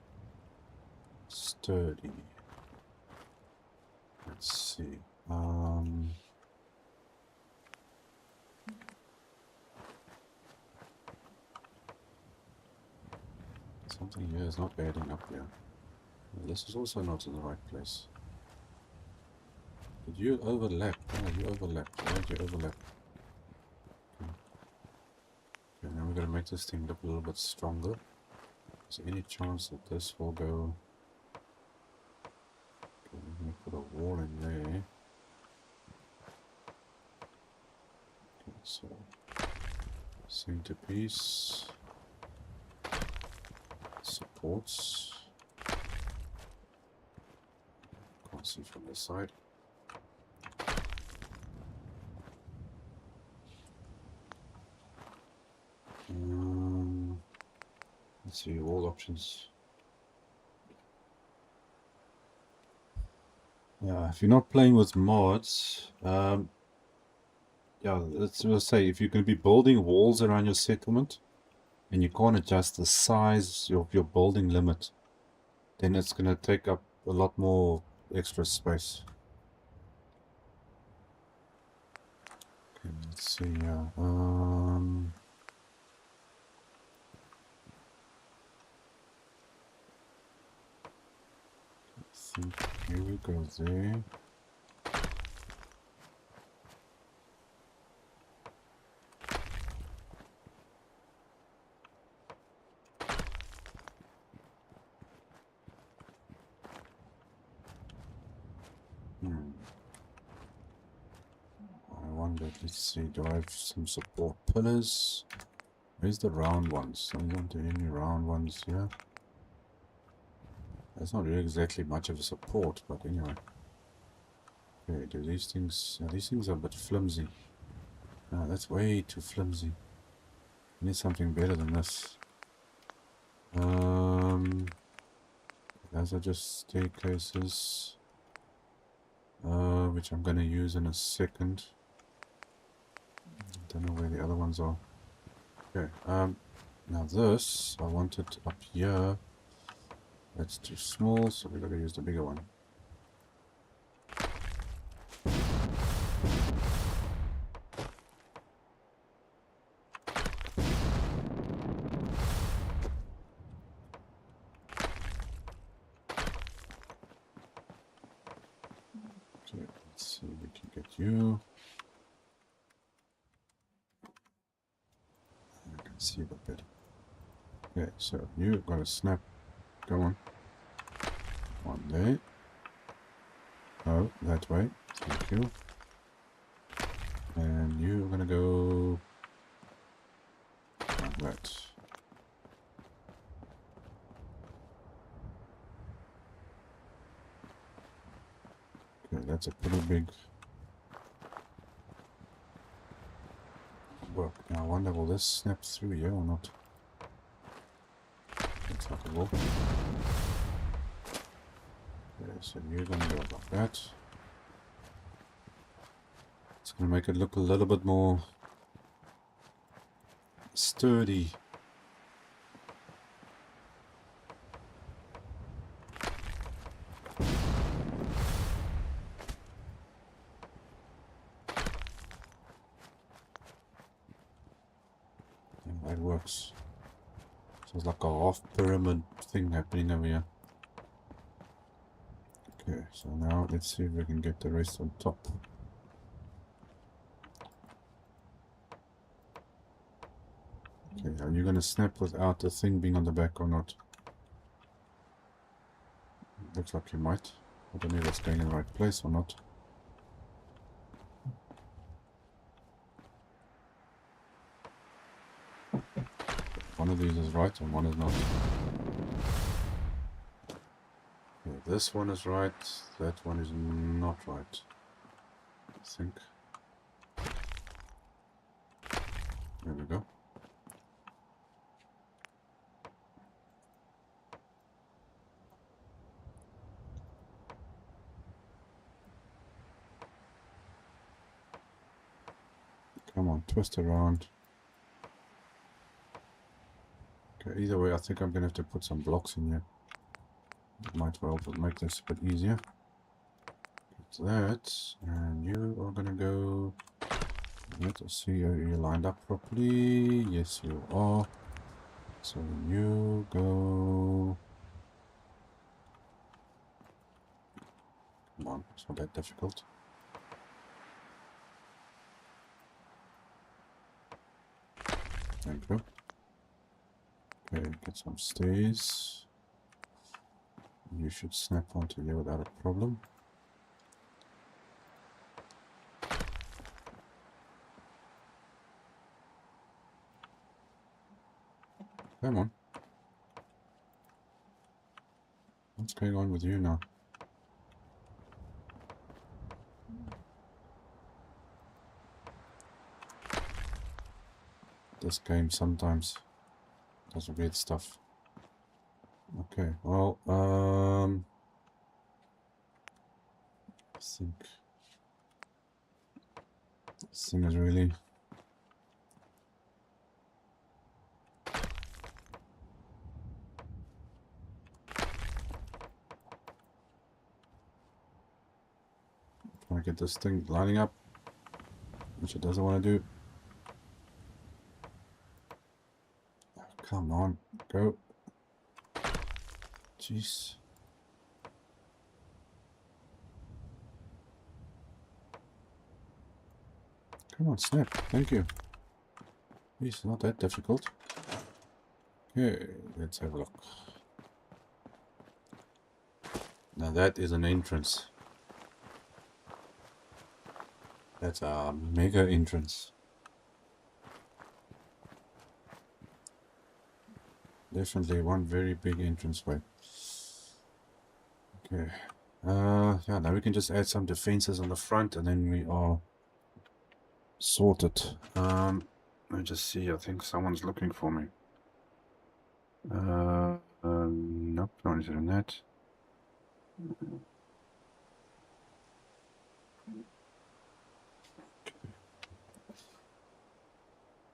sturdy? Let's see. Something here is not adding up here. This is also not in the right place. Did you overlap? Oh, you overlapped. Why did you overlap? Okay, now we're going to make this thing look a little bit stronger. Is there any chance that this will go... Okay, we're going to put a wall in there. Okay, so... centerpiece... supports... Can't see from this side. Let's see, all options. Yeah, if you're not playing with mods, yeah, let's say if you're going to be building walls around your settlement and you can't adjust the size of your building limit, then it's going to take up a lot more extra space. Okay, let's see, yeah. I think here we go there. I wonder, let's see, do I have some support pillars? Where's the round ones? I don't do any round ones here. That's not really exactly much of a support, but anyway. Okay, do these things... these things are a bit flimsy. No, that's way too flimsy. I need something better than this. Those are just staircases. Which I'm going to use in a second. Don't know where the other ones are. Okay, now this, I want it up here. That's too small, so we're going to use the bigger one. Okay, let's see if we can get you. I can see a bit better. Okay, so you've got to snap. Go on. One there. Oh, that way. Thank you. And you're gonna go like that. Okay, that's a pretty big work. Now I wonder, will this snap through here or not? Looks like it will. Okay, so you're gonna go like that. It's gonna make it look a little bit more sturdy. that works. So it's like a half pyramid thing happening over here. Okay, so now let's see if we can get the rest on top. Okay, are you gonna snap without the thing being on the back or not? Looks like you might. I don't know if it's going in the right place or not. One of these is right and one is not. Okay, this one is right, that one is not right, I think. There we go. Come on, twist around. Okay, either way, I think I'm going to have to put some blocks in here. Might well make this a bit easier. Get that, and you are going to go... Let's see, are you lined up properly? Yes, you are. So you go... Come on, it's not that difficult. Thank you. Okay, get some stairs. You should snap onto here without a problem. Come on. What's going on with you now? This game sometimes does weird stuff. Okay, well, I think this thing is really... Trying to get this thing lining up, which it doesn't want to do. Oh, come on, go. Jeez. Come on, snap. Thank you. It's not that difficult. Okay, let's have a look. Now that is an entrance. That's a mega entrance. Definitely one very big entranceway. Okay. Yeah, now we can just add some defenses on the front and then we are sorted. Let me just see, I think someone's looking for me. Nope, no one's doing that.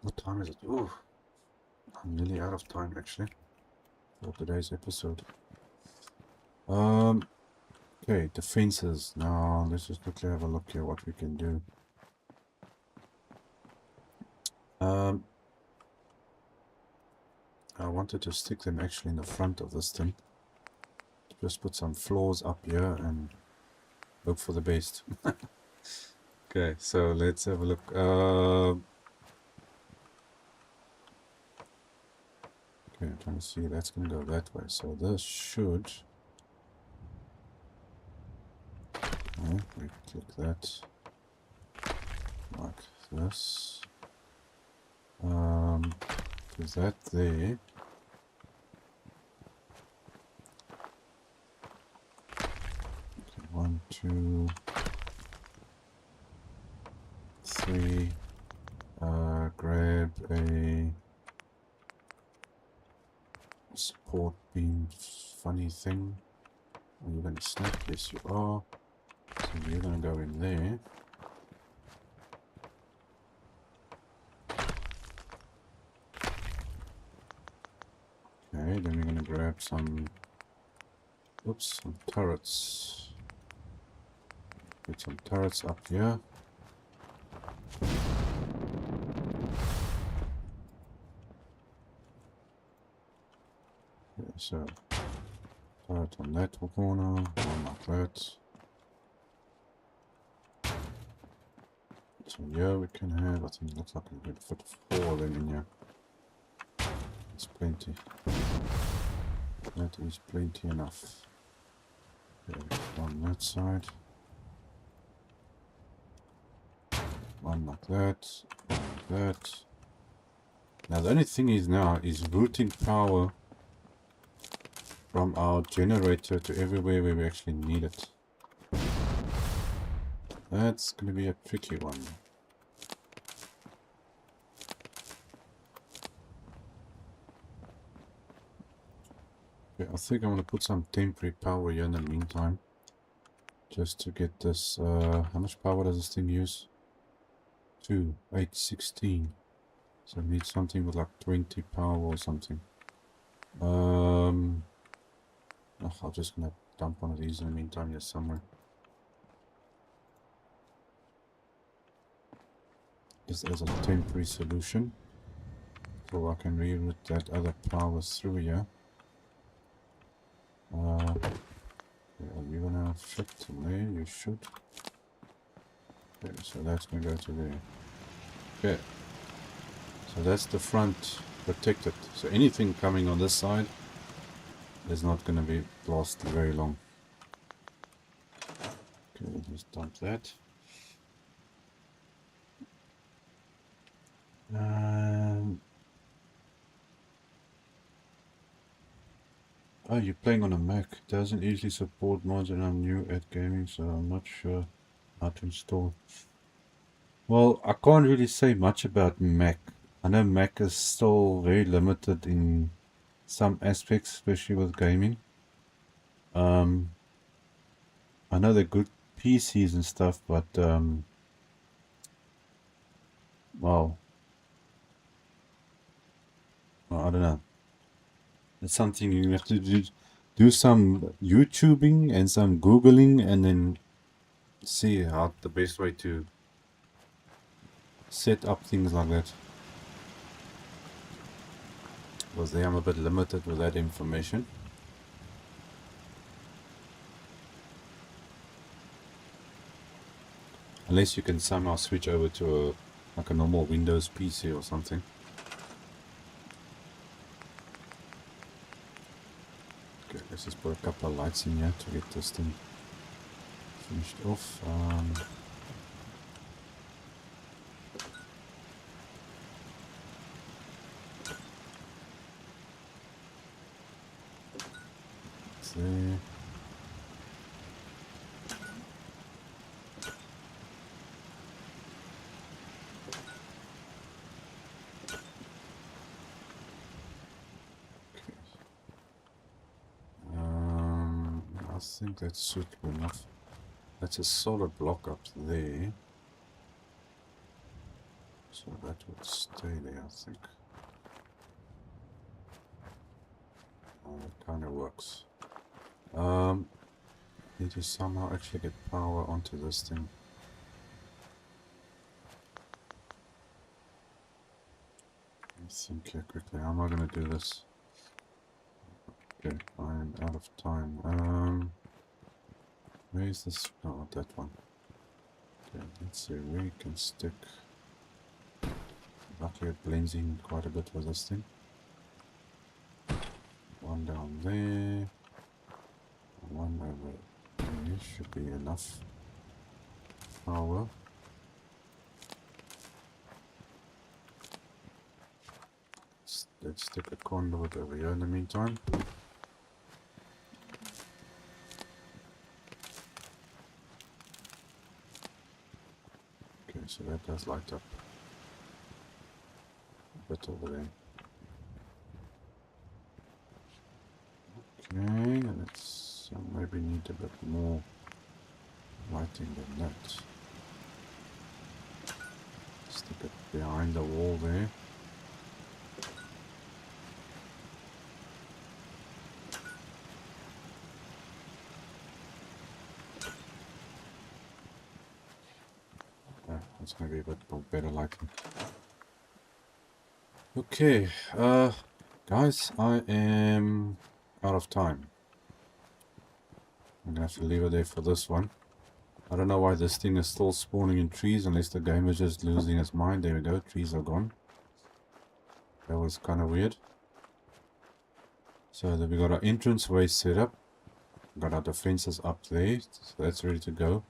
What time is it? Ooh, I'm nearly out of time actually for today's episode. Okay, defenses. Now let's just quickly have a look here what we can do. I wanted to stick them actually in the front of this thing. Just put some floors up here and hope for the best. Okay, so let's have a look. Okay, I'm trying to see, that's going to go that way. So this should... Okay, we click that like this. Put that there. Okay, 1, 2, 3. Grab a support beam funny thing. Are you going to snap? Yes, you are. So you're going to go in there. Okay, then we're going to grab some, oops, some turrets. Get some turrets up here. so turret on that corner, one like that. So here we can have, I think it looks like we could fit 4 of them in here. It's plenty. That is plenty enough. Okay, on that side. One like that, one like that. Now the only thing is now is routing power from our generator to everywhere where we actually need it. That's going to be a tricky one. Okay, I think I'm going to put some temporary power here in the meantime. Just to get this, how much power does this thing use? 2, 8, 16. So I need something with like 20 power or something. I'm just going to dump one of these in the meantime here somewhere. Just as a temporary solution. So I can reroute that other power through here. Are you gonna fit to there? You should. Okay, so that's gonna go to there. Okay. So that's the front protected. So anything coming on this side is not gonna be lasting very long. Okay, we'll just dump that. Oh, you're playing on a Mac. It doesn't easily support mods, and I'm new at gaming, so I'm not sure how to install. Well, I can't really say much about Mac. I know Mac is still very limited in some aspects, especially with gaming. I know they're good PCs and stuff, but well, I don't know. It's something you have to do some YouTubing and some Googling, and then see how the best way to set up things like that. Because there I'm a bit limited with that information. Unless you can somehow switch over to like a normal Windows PC or something. Okay, let's just put a couple of lights in here to get this thing finished off. There. I think that's suitable enough. That's a solid block up there. So that would stay there, I think. Oh, that kind of works. Need to somehow actually get power onto this thing. Let's think here quickly. How am I going to do this? Okay, I'm out of time. Where is this? Oh, that one. Okay, let's see where you can stick. Luckily it blends in quite a bit with this thing. One down there. One over there. Should be enough power. Let's stick a conduit over here in the meantime. Okay, so that does light up a bit over there. Okay, let's maybe need a bit more lighting than that. Stick it behind the wall there. That's going to be a bit more better lighting. Okay, guys, I am out of time. I'm gonna have to leave it there for this one. I don't know why this thing is still spawning in trees, unless the game is just losing its mind. There we go, trees are gone. That was kind of weird. So then we got our entrance way set up. Got our defenses up there, so that's ready to go.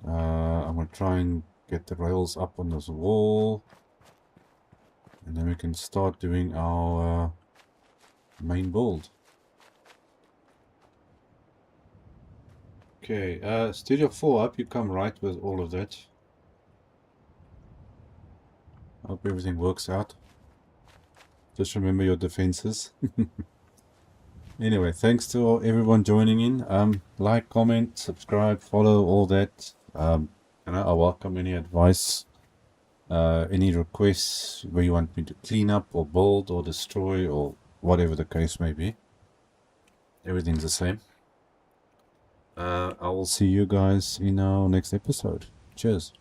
I'm gonna try and get the rails up on this wall, and then we can start doing our main build. Okay, Studio 4, I hope you come right with all of that. I hope everything works out. Just remember your defenses. Anyway, thanks to everyone joining in. Like, comment, subscribe, follow, all that. I welcome any advice, any requests where you want me to clean up or build or destroy or whatever the case may be. Everything's the same. I will see you guys in our next episode. Cheers.